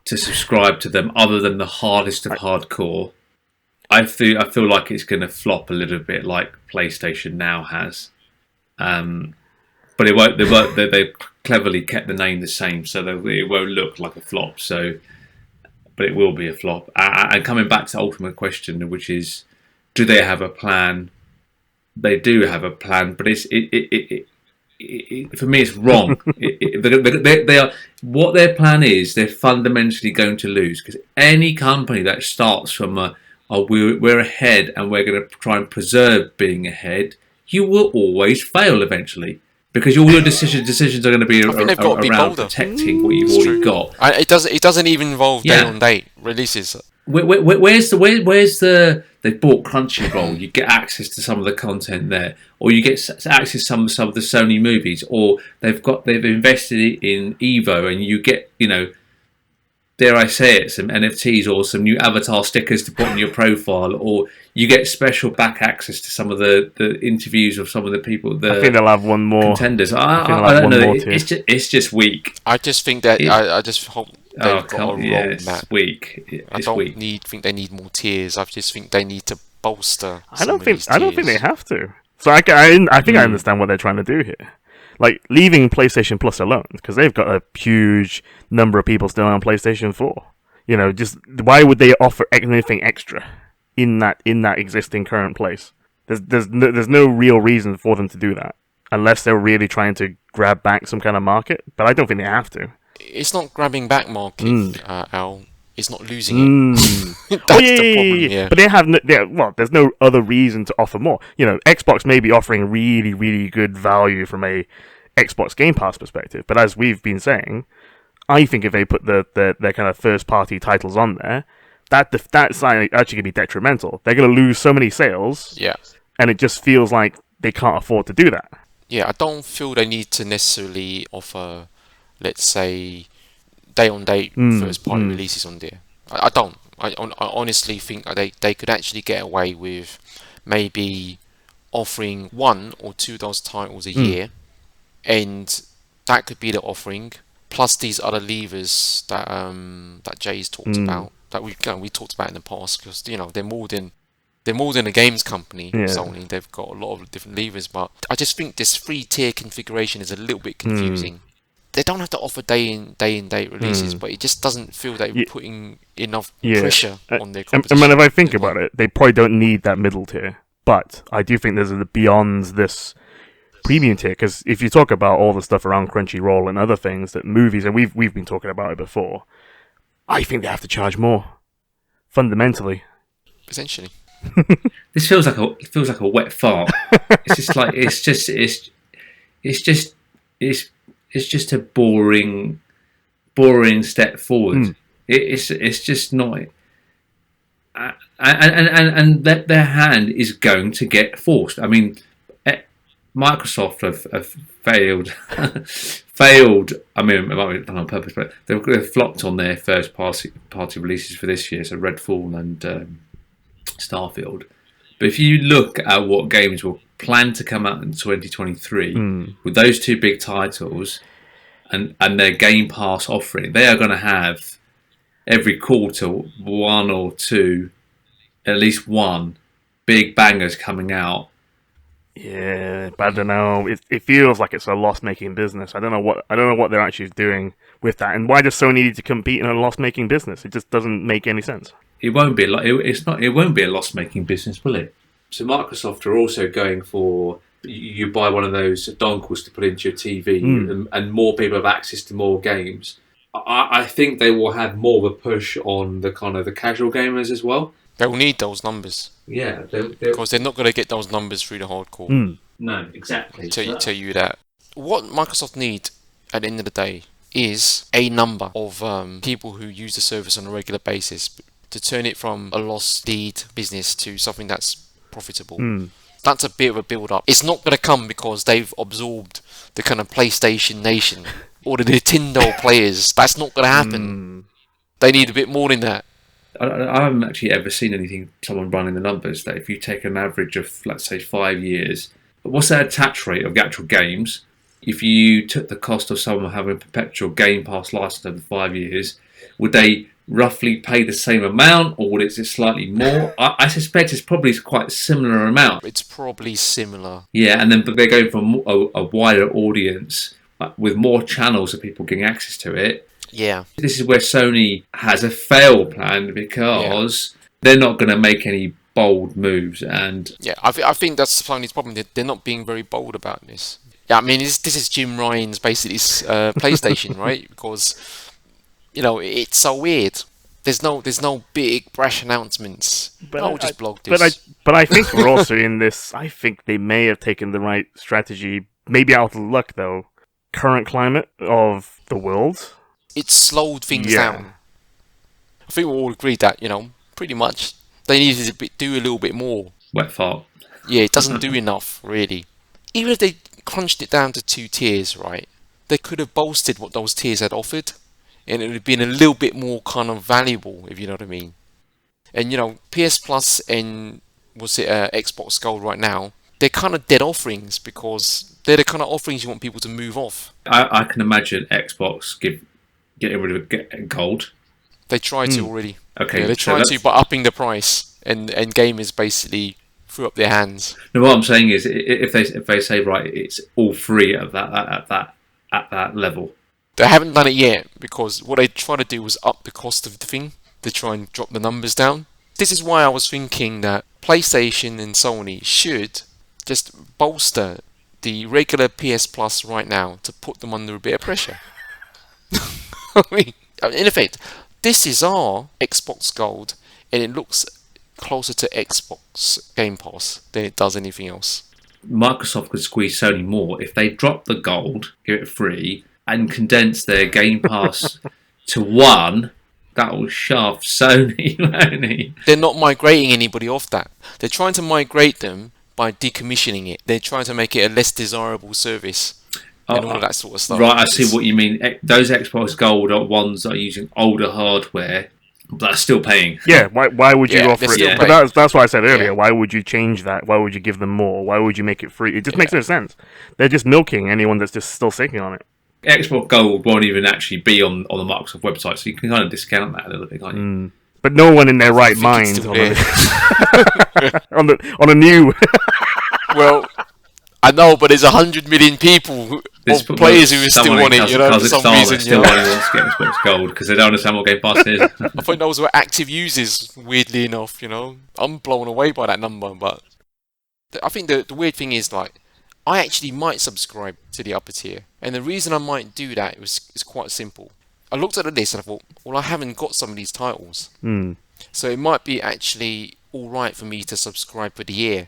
S3: subscribe to them, other than the hardest of hardcore. I feel like it's going to flop a little bit, like PlayStation Now has, but it won't. They've cleverly kept the name the same, so it won't look like a flop. So, but it will be a flop. And coming back to the ultimate question, which is, do they have a plan? They do have a plan, but for me, it's wrong. They are what their plan is. They're fundamentally going to lose, because any company that starts from we're ahead and we're going to try and preserve being ahead, you will always fail eventually, because all your decisions are going to be around protecting what you've already got.
S1: It doesn't even involve day-on-day releases.
S3: Where's the they bought Crunchyroll? You get access to some of the content there, or you get access to some of the Sony movies, or they've invested in Evo, and you get dare I say it, some NFTs or some new avatar stickers to put on your profile, or you get special back access to some of the interviews of some of the people. I
S2: think they'll have one more
S3: contenders. I don't know. It's just weak.
S1: I just think that I just hope they've got a role in that.
S3: It's weak.
S1: I don't think they need more tiers. I just think they need to bolster.
S2: I don't think they have to. So I think I understand what they're trying to do here. Like, leaving PlayStation Plus alone, because they've got a huge number of people still on PlayStation 4. Just why would they offer anything extra in that existing current place? There's no real reason for them to do that, unless they're really trying to grab back some kind of market. But I don't think they have to.
S1: It's not grabbing back market, Al. It's not losing it. That's the problem. Yeah.
S2: But they have there's no other reason to offer more. Xbox may be offering really, really good value from a Xbox Game Pass perspective, but as we've been saying, I think if they put their kind of first party titles on there, that's actually going to be detrimental. They're going to lose so many sales,
S1: yeah,
S2: and it just feels like they can't afford to do that.
S1: I don't feel they need to necessarily offer, let's say, day-on-day first-party releases on there. I don't. I honestly think that they could actually get away with maybe offering 1 or 2 of those titles a year, and that could be the offering. Plus these other levers that that Jay's talked about, that we talked about in the past, because they're more than a games company. Sony, they've got a lot of different levers, but I just think this 3-tier configuration is a little bit confusing. They don't have to offer day in date releases, but it just doesn't feel that they're putting enough pressure on their competition.
S2: And if I think about it, they probably don't need that middle tier. But I do think there's a beyond this premium tier, because if you talk about all the stuff around Crunchyroll and other things, that movies, and we've been talking about it before, I think they have to charge more, fundamentally.
S1: Essentially.
S3: This feels like a wet fart. It's just a boring step forward. It's just not. And their hand is going to get forced. I mean, Microsoft have failed. I mean, it might be done on purpose, but they've flopped on their first party releases for this year. So Redfall and Starfield. But if you look at what games were planned to come out in 2023 with those 2 big titles and their Game Pass offering, they are going to have every quarter 1 or 2, at least 1 big bangers coming out.
S2: Yeah, but I don't know. It feels like it's a loss-making business. I don't know what they're actually doing with that, and why does Sony need to compete in a loss-making business? It just doesn't make any sense.
S3: It won't be it won't be a loss-making business, will it? So Microsoft are also going for, you buy one of those dongles to put into your TV, and more people have access to more games. I think they will have more of a push on the kind of the casual gamers as well.
S1: They'll need those numbers.
S3: Yeah,
S1: because they're not going to get those numbers through the hardcore.
S3: No, exactly.
S1: Tell you that. What Microsoft need at the end of the day is a number of people who use the service on a regular basis to turn it from a lost lead business to something that's profitable. That's a bit of a build-up. It's not going to come because they've absorbed the kind of PlayStation nation or the Nintendo players. That's not going to happen. They need a bit more than that.
S3: I haven't actually ever seen someone running the numbers that if you take an average of, let's say, 5 years, what's their attach rate of the actual games? If you took the cost of someone having a perpetual Game Pass license over 5 years, would they roughly pay the same amount, or would it be slightly more? I suspect it's probably quite a similar amount.
S1: It's probably similar.
S3: Yeah, and then but they're going for a wider audience with more channels of people getting access to it.
S1: Yeah.
S3: This is where Sony has a fail plan because they're not going to make any bold moves. And
S1: I think that's Sony's problem. They're not being very bold about this. Yeah, I mean, this is Jim Ryan's basically PlayStation, right? Because it's so weird. There's no big brash announcements. But just blog this.
S2: But I think we're also in this. I think they may have taken the right strategy. Maybe out of luck, though. Current climate of the world.
S1: It slowed things down. I think we all agreed that, pretty much they needed to do a little bit more.
S3: Wet fart.
S1: Yeah, it doesn't do enough, really. Even if they crunched it down to 2 tiers, right, they could have bolstered what those tiers had offered, and it would have been a little bit more kind of valuable, if you know what I mean. And, PS Plus and, Xbox Gold right now, they're kind of dead offerings because they're the kind of offerings you want people to move off.
S3: I can imagine Xbox getting rid of gold.
S1: They tried to already.
S3: Okay,
S1: they tried to, but upping the price, and gamers basically threw up their hands.
S3: No, what I'm saying is, if they say right, it's all free at that level.
S1: They haven't done it yet because what they tried to do was up the cost of the thing to try and drop the numbers down. This is why I was thinking that PlayStation and Sony should just bolster the regular PS Plus right now to put them under a bit of pressure. I mean, in effect, this is our Xbox Gold, and it looks closer to Xbox Game Pass than it does anything else.
S3: Microsoft could squeeze Sony more if they drop the gold, give it free, and condense their Game Pass to 1. That will shaft Sony, won't it?
S1: They're not migrating anybody off that. They're trying to migrate them by decommissioning it. They're trying to make it a less desirable service and all of that sort of stuff.
S3: Right, I see what you mean. Those Xbox Gold are ones that are using older hardware, but are still paying.
S2: Yeah, why would you offer it?
S1: Yeah.
S2: But that's what I said earlier. Why would you change that? Why would you give them more? Why would you make it free? It just makes no sense. They're just milking anyone that's just still sitting on it.
S3: Xbox Gold won't even actually be on the Microsoft website, so you can kind of discount that a little bit, can't you?
S2: But no one in their right mind on a new.
S1: Well, I know, but there's 100 million people players who still want it, for some reason.
S3: Still only wants to get Xbox Gold because they don't understand what Game Pass is.
S1: I think those were active users, weirdly enough, I'm blown away by that number, but I think the weird thing is, like, I actually might subscribe to the upper tier, and the reason I might do that is quite simple. I looked at the list and I thought, well, I haven't got some of these titles, so it might be actually alright for me to subscribe for the year.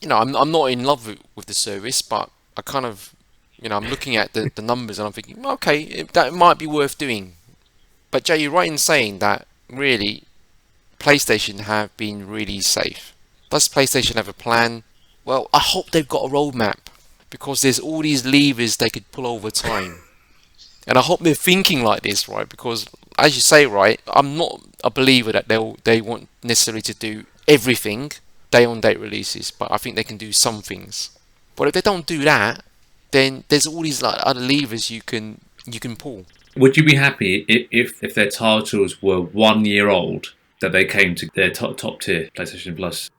S1: I'm not in love with the service, but I kind of, I'm looking at the numbers and I'm thinking, okay, that might be worth doing. But Jay, you're right in saying that really, PlayStation have been really safe. Does PlayStation have a plan? Well, I hope they've got a roadmap, because there's all these levers they could pull over time. And I hope they're thinking like this, right? Because, as you say, right, I'm not a believer that they want necessarily to do everything day-on-date releases, but I think they can do some things. But if they don't do that, then there's all these like other levers you can pull.
S3: Would you be happy if their titles were 1 year old, that they came to their top tier PlayStation Plus?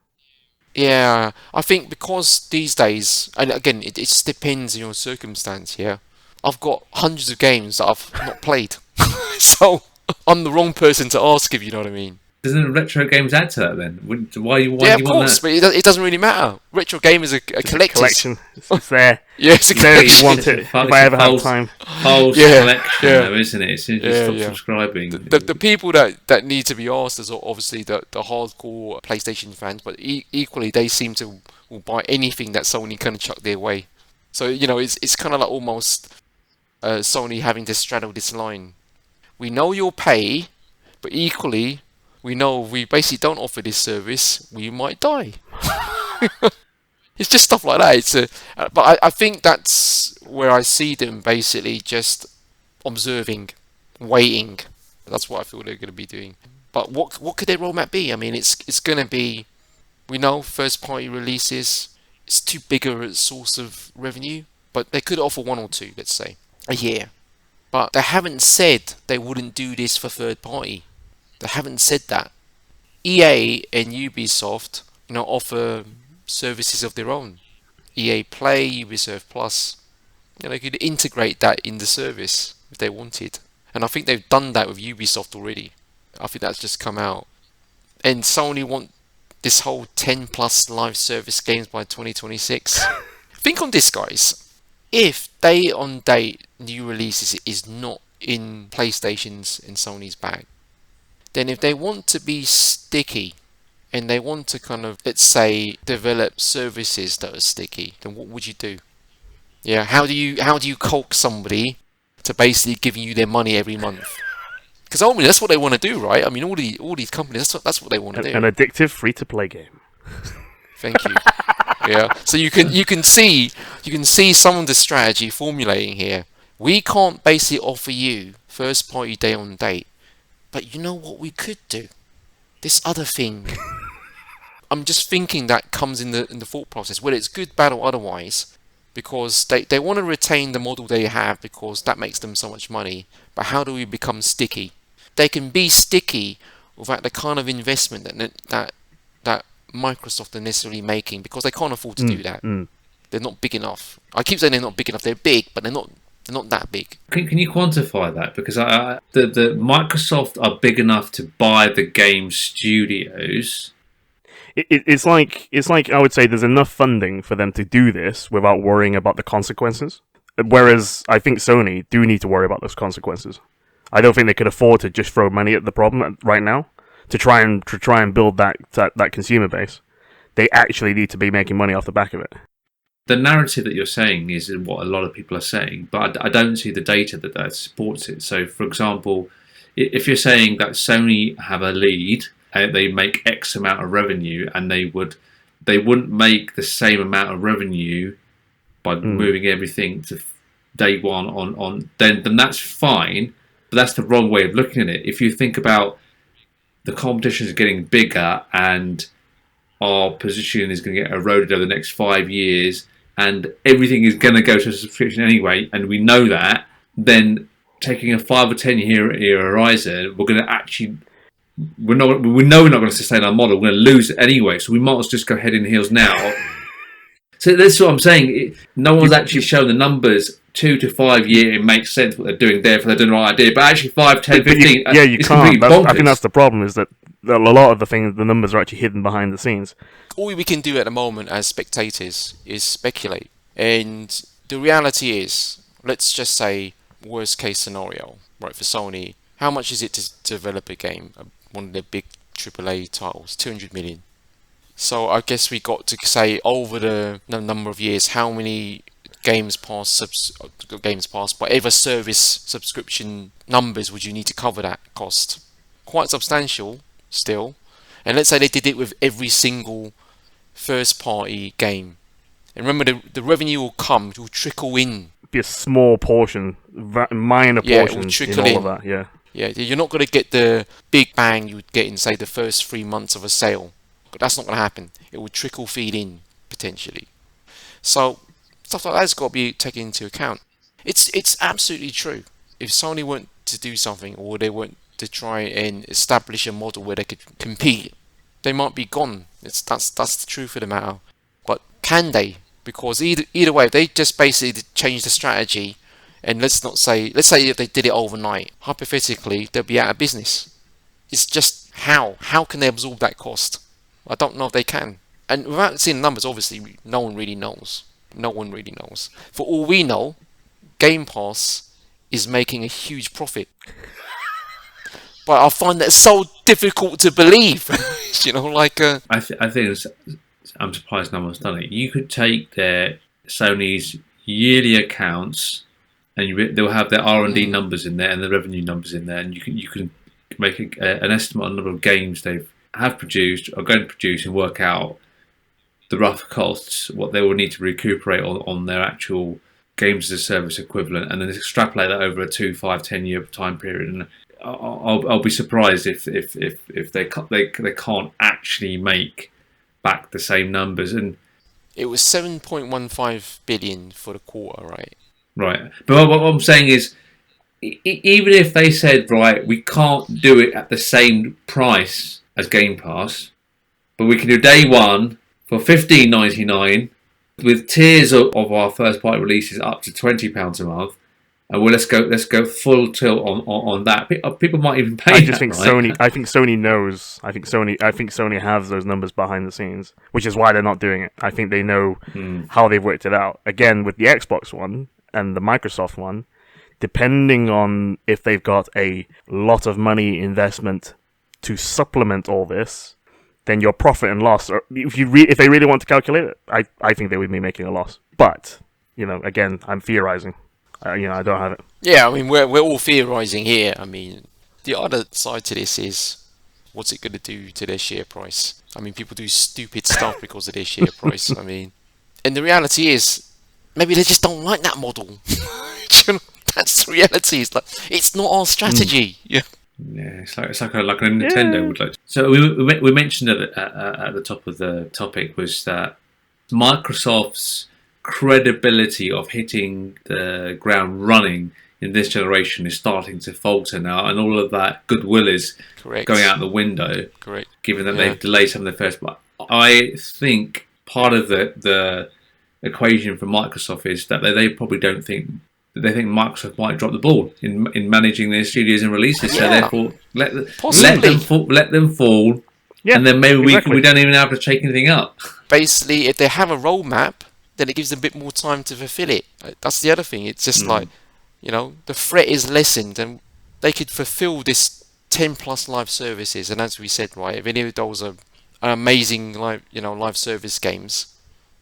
S1: Yeah, I think because these days, and again, it just depends on your circumstance. Yeah, I've got hundreds of games that I've not played, so I'm the wrong person to ask, if you know what I mean.
S3: Doesn't retro games add to that then? Why you
S1: yeah,
S3: want that?
S1: of course, but it doesn't really matter. Retro game is a
S2: collection. It's there.
S1: Yeah, it's a
S2: there if
S1: collection.
S2: you want it. If I ever have time.
S3: Whole collection, though, isn't it? It's just stop subscribing.
S1: The people that need to be asked is obviously the hardcore PlayStation fans, but equally they seem to will buy anything that Sony kind of chuck their way. So it's kind of like almost Sony having to straddle this line. We know you'll pay, but equally we know if we basically don't offer this service, we might die. It's just stuff like that. But I think that's where I see them basically just observing, waiting. That's what I feel they're going to be doing. But what could their roadmap be? I mean, it's going to be, we know, first party releases. It's too big a source of revenue, but they could offer one or two, let's say, a year. But they haven't said they wouldn't do this for third party. They haven't said that. EA and Ubisoft, offer services of their own. EA Play, Ubisoft Plus. They could integrate that in the service if they wanted. And I think they've done that with Ubisoft already. I think that's just come out. And Sony want this whole 10 plus live service games by 2026. Think on this, guys. If day-on-date new releases is not in PlayStation's and Sony's bag, then if they want to be sticky and they want to kind of, let's say, develop services that are sticky, then what would you do? Yeah, how do you coax somebody to basically giving you their money every month? Because ultimately that's what they want to do, right? I mean, all these companies, that's what they want to do.
S2: An addictive free-to-play game.
S1: Thank you. Yeah. So you can see some of the strategy formulating here. We can't basically offer you first party day on date, but you know what we could do? This other thing. I'm just thinking that comes in the thought process, whether it's good, bad, or otherwise, because they want to retain the model they have because that makes them so much money. But how do we become sticky? They can be sticky without the kind of investment that Microsoft are necessarily making, because they can't afford to do that. They're not big enough. I keep saying they're not big enough. They're big, but they're not that big.
S3: Can you quantify that? Because the Microsoft are big enough to buy the game studios.
S2: It's like I would say there's enough funding for them to do this without worrying about the consequences. Whereas I think Sony do need to worry about those consequences. I don't think they could afford to just throw money at the problem right now to try and build that consumer base. They actually need to be making money off the back of it.
S3: The narrative that you're saying is what a lot of people are saying, but I don't see the data that supports it. So, for example, if you're saying that Sony have a lead, they make X amount of revenue, and they would they wouldn't make the same amount of revenue by moving everything to day one on then that's fine, but that's the wrong way of looking at it. If you think about the competition is getting bigger and our position is going to get eroded over the next 5 years and everything is going to go to a subscription anyway, and we know that, then taking a 5 or 10 year horizon, we're going to actually, we know we're not going to sustain our model. We're going to lose it anyway, so we might as well just go head in heels now. So that's what I'm saying. No one's actually shown the numbers 2 to 5 year. It makes sense what they're doing there, if they're doing the right idea. But actually 5, 10, 15...
S2: you can't. I think that's the problem, is that a lot of the numbers are actually hidden behind the scenes.
S1: All we can do at the moment as spectators is speculate. And the reality is, let's just say, worst case scenario, right, for Sony, how much is it to develop a game? One of their big AAA titles, 200 million. So I guess we got to say over the number of years, how many Games Pass, whatever service subscription numbers would you need to cover that cost? Quite substantial still. And let's say they did it with every single first party game. And remember, the revenue will trickle in.
S2: Be a small portion, minor portion in all of that,
S1: Yeah, you're not going to get the big bang you would get in, say, the first 3 months of a sale. But that's not going to happen. It will trickle feed in, potentially. So, stuff like that's got to be taken into account. It's absolutely true. If Sony weren't to do something, or they weren't to try and establish a model where they could compete, they might be gone. That's the truth of the matter. But can they? Because either way, if they just basically change the strategy, and let's say if they did it overnight, hypothetically, they'll be out of business. It's just how can they absorb that cost? I don't know if they can. And without seeing the numbers, obviously, no one really knows. For all we know, Game Pass is making a huge profit. But I find that so difficult to believe.
S3: I think I'm surprised no one's done it. You could take Sony's yearly accounts, and they'll have their R&D numbers in there and the revenue numbers in there, and you can make an estimate on the number of games they have produced or going to produce, and work out the rough costs, what they will need to recuperate on their actual games as a service equivalent, and then extrapolate that over a 2, 5, 10 year time period. And I'll be surprised if they can't actually make back the same numbers. And
S1: it was 7.15 billion for the quarter, right?
S3: Right. But what I'm saying is, even if they said, right, we can't do it at the same price as Game Pass, but we can do day one for $15.99 with tiers of our first party releases up to £20 a month. And let's go full tilt on that. People might even pay.
S2: I just think
S3: right?
S2: I think Sony knows. I think Sony has those numbers behind the scenes, which is why they're not doing it. I think they know how they've worked it out. Again, with the Xbox one and the Microsoft one, depending on if they've got a lot of money investment to supplement all this, then your profit and loss, if they really want to calculate it, I think they would be making a loss. But again, I'm theorizing. I don't have it.
S1: Yeah, I mean, we're all theorizing here. I mean, the other side to this is, what's it going to do to their share price? I mean, people do stupid stuff because of their share price. I mean, and the reality is, maybe they just don't like that model. That's the reality. It's not our strategy. Yeah.
S3: Yeah, it's like a Nintendo would like. So we mentioned at the top of the topic was that Microsoft's credibility of hitting the ground running in this generation is starting to falter now, and all of that goodwill is going out the window.
S1: Correct.
S3: Given that they've delayed some of the first, but I think part of the equation for Microsoft is that they probably don't think. They think Microsoft might drop the ball in managing their studios and releases, so therefore let them fall, and then maybe we don't even have to shake anything up.
S1: Basically, if they have a roadmap, then it gives them a bit more time to fulfill it. That's the other thing. It's just the threat is lessened, and they could fulfill this 10 plus live services. And as we said, right, if any of those are amazing live service games,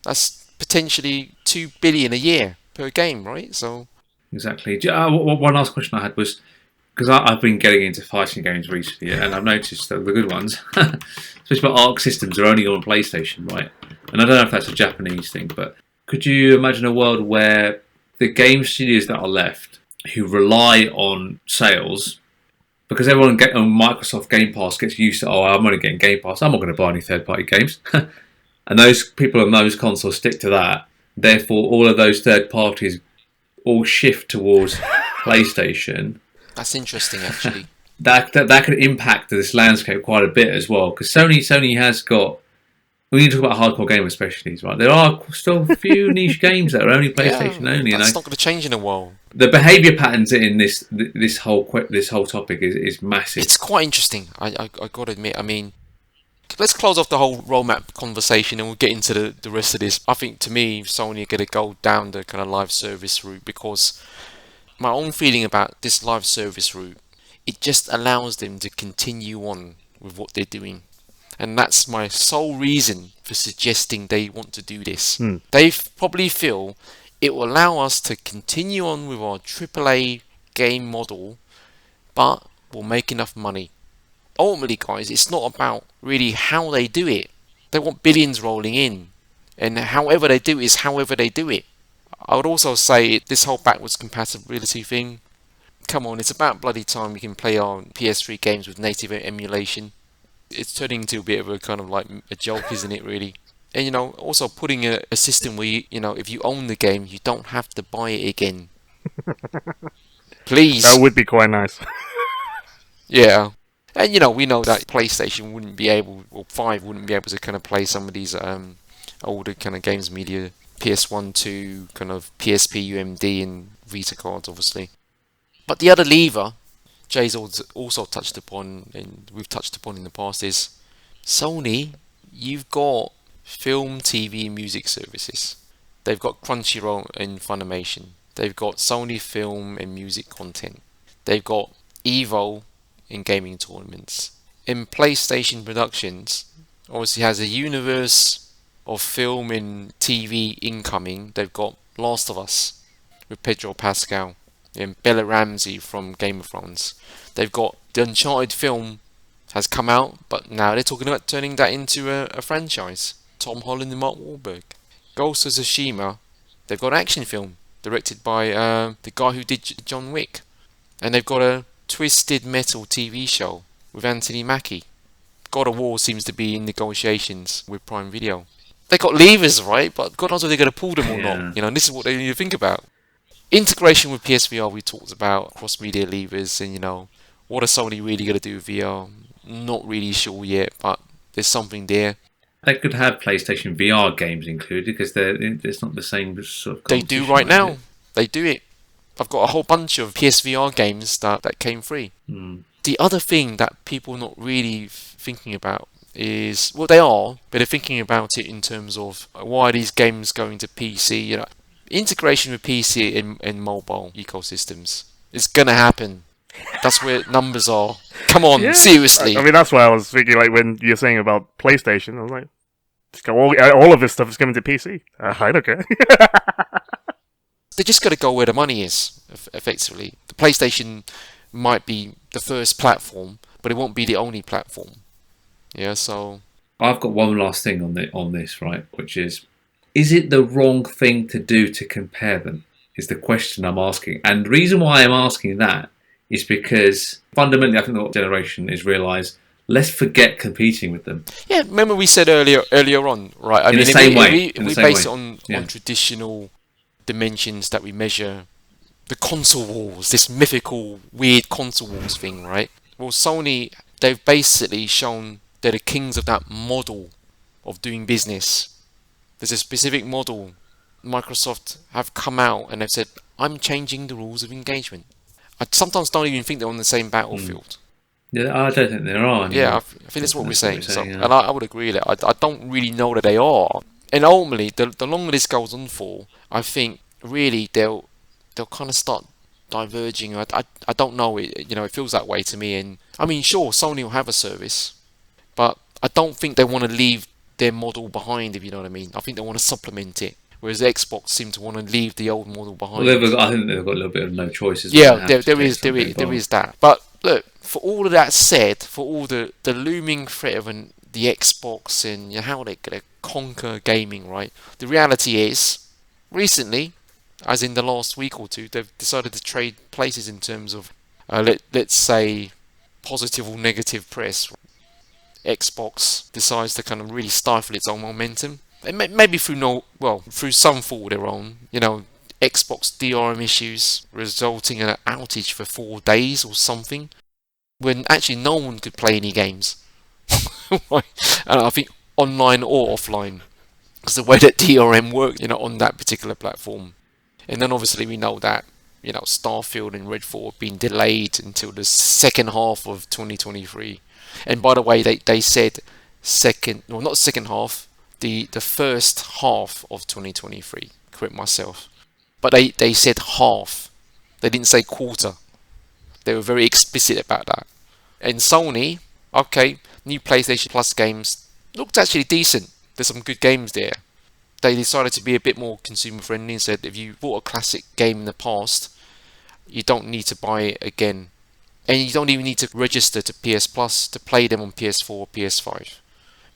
S1: that's potentially $2 billion a year per game, right? So.
S3: Exactly. One last question I had was, because I've been getting into fighting games recently, and I've noticed that the good ones, especially Arc Systems, are only on PlayStation, right? and I don't know if that's a Japanese thing, but could you imagine a world where the game studios that are left, who rely on sales, because everyone on Microsoft Game Pass gets used to, I'm only getting Game Pass, I'm not going to buy any third-party games. And those people on those consoles stick to that. Therefore, all of those third parties all shift towards PlayStation.
S1: That's interesting, actually.
S3: That could impact this landscape quite a bit as well, because Sony has got. We need to talk about hardcore gamers, especially, right? There are still a few niche games that are only PlayStation only.
S1: That's not going to change in a while.
S3: The behaviour patterns in this whole topic is massive.
S1: It's quite interesting. I got to admit. I mean, let's close off the whole roadmap conversation and we'll get into the rest of this. I think, to me, Sony are going to go down the kind of live service route, because my own feeling about this live service route, it just allows them to continue on with what they're doing. And that's my sole reason for suggesting they want to do this. They probably feel it will allow us to continue on with our AAA game model, but we'll make enough money. Ultimately, guys, it's not about really how they do it. They want billions rolling in. And however they do it is however they do it. I would also say this whole backwards compatibility thing, come on, it's about bloody time we can play our PS3 games with native emulation. It's turning into a bit of a kind of like a joke, isn't it, really? And, you know, also putting a system where, you know, if you own the game, you don't have to buy it again. Please.
S2: That would be quite nice.
S1: Yeah. And, you know, we know that PlayStation wouldn't be able, or 5 wouldn't be able to kind of play some of these older kind of games media, PS1, 2, kind of PSP, UMD, and Vita cards, obviously. But the other lever, Jay's also touched upon, and we've touched upon in the past, is Sony, you've got film, TV, and music services. They've got Crunchyroll and Funimation. They've got Sony film and music content. They've got Evo in gaming tournaments. In PlayStation Productions, obviously has a universe of film and TV incoming. They've got Last of Us with Pedro Pascal and Bella Ramsey from Game of Thrones. They've got the Uncharted film has come out, but now they're talking about turning that into a franchise. Tom Holland and Mark Wahlberg. Ghost of Tsushima, they've got an action film directed by the guy who did John Wick. And they've got a Twisted Metal TV show with Anthony Mackie. God of War seems to be in negotiations with Prime Video. They got levers, right? But God knows if they're going to pull them or not. You know, and this is what they need to think about. Integration with PSVR, we talked about cross-media levers, and, you know, what are Sony really going to do with VR? Not really sure yet, but there's something there.
S3: They could have PlayStation VR games included, because it's not the same sort of.
S1: They do right now. They do it. I've got a whole bunch of PSVR games that came free. The other thing that people are not really thinking about is, well, they are, but they're thinking about it in terms of why are these games going to PC? You know, integration with PC and mobile ecosystems. It's going to happen. That's where numbers are. Come on, seriously.
S2: I mean, that's why I was thinking, like, when you're saying about PlayStation, I was like, all of this stuff is coming to PC. I don't care.
S1: They just got to go where the money is, effectively. The PlayStation might be the first platform, but it won't be the only platform. Yeah, so...
S3: I've got one last thing on this, right, which is it the wrong thing to do to compare them, is the question I'm asking. And the reason why I'm asking that is because, fundamentally, I think the generation is realise, let's forget competing with them.
S1: Yeah, remember we said earlier on, right? I
S3: mean,
S1: if we base it on traditional dimensions that we measure, the console wars, this mythical, weird console wars thing, right? Well, Sony, they've basically shown they're the kings of that model of doing business. There's a specific model. Microsoft have come out and they've said, I'm changing the rules of engagement. I sometimes don't even think they're on the same battlefield.
S3: Yeah, I don't think there are.
S1: Yeah, I think that's what we're saying. And I would agree with that. I don't really know that they are. And ultimately, the longer this goes on for, I think really they'll kind of start diverging. I don't know. It feels that way to me. And I mean, sure, Sony will have a service, but I don't think they want to leave their model behind, if you know what I mean. I think they want to supplement it. Whereas Xbox seem to want to leave the old model behind.
S3: Well, I think they've got a little bit of no choices.
S1: Yeah, there is that. But look, for all of that said, for all the looming threat of the Xbox and how they're going to conquer gaming, right? The reality is, recently, as in the last week or two, they've decided to trade places in terms of, let's say, positive or negative press. Xbox decides to kind of really stifle its own momentum, and maybe through some fault of their own. Xbox DRM issues resulting in an outage for 4 days or something, when actually no one could play any games. Right? And I think online or offline, because the way that DRM worked, on that particular platform. And then obviously we know that, Starfield and Redfall have been delayed until the second half of 2023. And by the way, they said not second half, the first half of 2023. Correct myself. But they said half. They didn't say quarter. They were very explicit about that. And Sony, okay, new PlayStation Plus games looked actually decent. There's some good games there. They decided to be a bit more consumer friendly and said if you bought a classic game in the past, you don't need to buy it again. And you don't even need to register to PS Plus to play them on PS4 or PS5.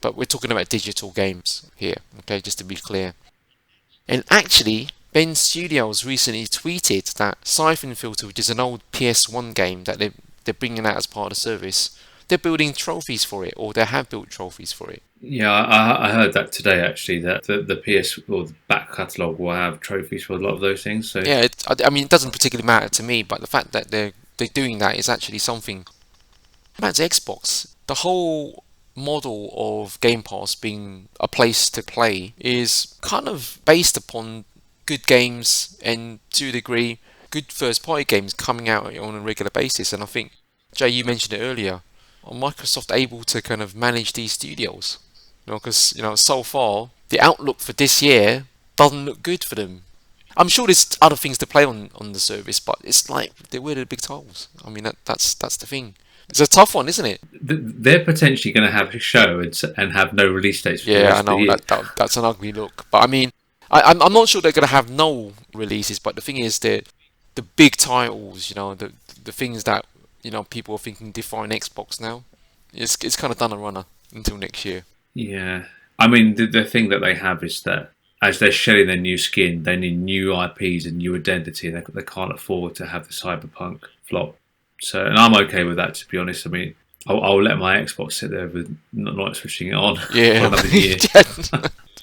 S1: But we're talking about digital games here, okay, just to be clear. And actually, Ben Studios recently tweeted that Siphon Filter, which is an old PS1 game that they're bringing out as part of the service, they're building trophies for it, or they have built trophies for it.
S3: Yeah, I heard that today actually, that the PS or the back catalogue will have trophies for a lot of those things. So
S1: yeah, it doesn't particularly matter to me, but the fact that they're doing that is actually something. Back to Xbox, the whole model of Game Pass being a place to play is kind of based upon good games and, to a degree, good first-party games coming out on a regular basis. And I think, Jay, you mentioned it earlier, are Microsoft able to kind of manage these studios? Because so far the outlook for this year doesn't look good for them. I'm sure there's other things to play on the service, but it's like where are the big titles? I mean, that's the thing. It's a tough one, isn't it?
S3: they're potentially going to have a show and have no release dates for the
S1: Yeah, I
S3: rest of the
S1: know
S3: year.
S1: that's an ugly look. But I mean, I'm not sure they're going to have no releases. But the thing is that the big titles, the things that people are thinking define Xbox now, it's kind of done a runner until next year.
S3: Yeah. I mean, the thing that they have is that as they're shedding their new skin, they need new IPs and new identity. They can't afford to have the Cyberpunk flop. So, and I'm okay with that, to be honest. I mean, I'll let my Xbox sit there with not switching it on for another year.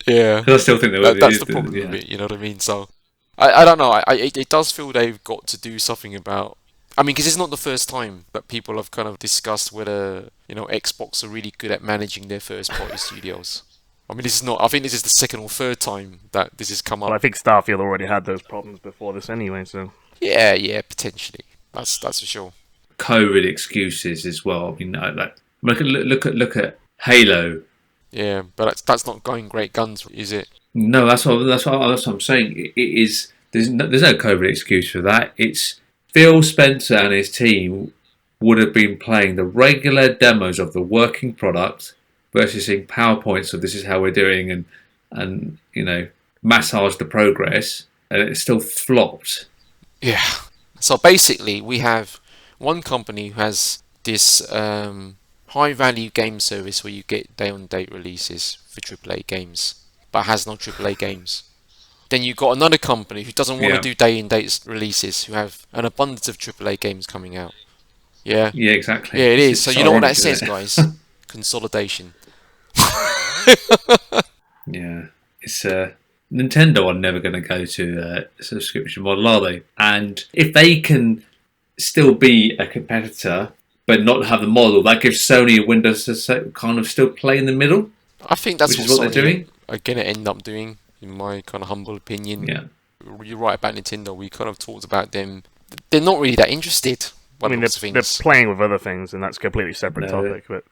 S1: Yeah.
S3: Because I still think
S1: that's the problem with it, you know what I mean? So, I don't know. It does feel they've got to do something about... I mean, because it's not the first time that people have kind of discussed whether, Xbox are really good at managing their first-party studios. I mean, I think this is the second or third time that this has come up.
S2: Well, I think Starfield already had those problems before this anyway, so...
S1: Yeah, potentially. That's for sure.
S3: COVID excuses as well. I mean, look at Halo.
S1: Yeah, but that's not going great guns, is it?
S3: No, that's what I'm saying. It is. There's no COVID excuse for that. It's Phil Spencer and his team would have been playing the regular demos of the working product versus seeing PowerPoints of this is how we're doing and massage the progress, and it still flopped.
S1: Yeah. So basically, we have one company who has this high-value game service where you get day-on-date releases for AAA games, but has no AAA games. Then you've got another company who doesn't want to do day-and-date releases, who have an abundance of AAA games coming out. Yeah?
S3: Yeah, exactly.
S1: Yeah, it is. So you know what that says,
S3: ironic,
S1: guys? Consolidation.
S3: Yeah. It's Nintendo are never going to go to a subscription model, are they? And if they can still be a competitor but not have the model, that gives Sony a window to kind of still play in the middle.
S1: I think that's
S3: what they're doing.
S1: Are going to end up doing, in my kind of humble opinion.
S3: Yeah.
S1: You're right about Nintendo. We kind of talked about them. They're not really that interested.
S2: I mean, they're playing with other things, and that's a completely separate topic, but,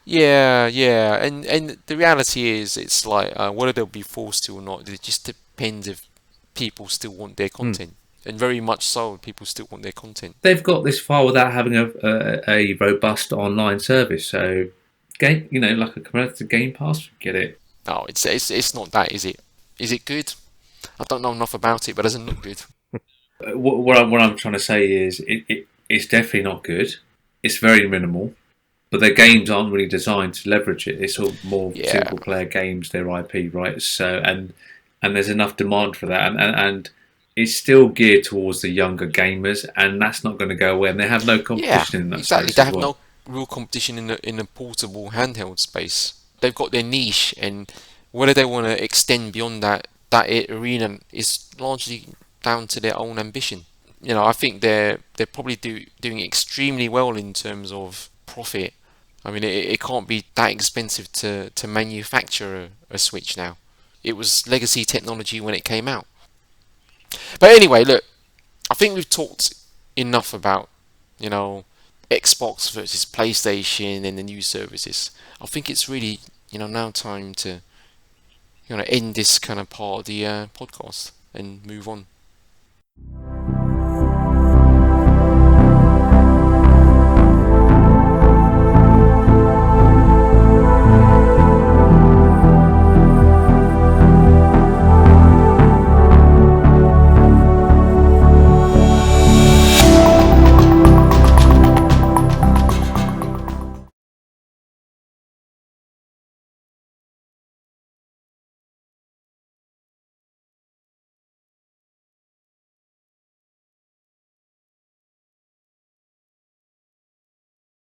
S1: Yeah, and the reality is, it's like, whether they'll be forced to or not, it just depends if people still want their content. And very much so, people still want their content.
S3: They've got this far without having a robust online service, so, like a competitor Game Pass, get it.
S1: No, it's not that, is it? Is it good? I don't know enough about it, but it doesn't look good.
S3: What I'm trying to say is, it's definitely not good. It's very minimal. but their games aren't really designed to leverage it. It's all more
S1: Yeah.
S3: single player games, their IP, right? So and there's enough demand for that, and it's still geared towards the younger gamers, and that's not going to go away. And they have no
S1: Yeah,
S3: competition in that
S1: exactly.
S3: space
S1: They
S3: as
S1: have
S3: well.
S1: no real competition in the portable handheld space. They've got their niche, and whether they want to extend beyond that arena is largely down to their own ambition. I think they're probably doing extremely well in terms of profit. I mean, it can't be that expensive to manufacture a Switch now. It was legacy technology when it came out. But anyway, look, I think we've talked enough about, you know, Xbox versus PlayStation and the new services. I think it's really, now time to, end this kind of part of the podcast and move on.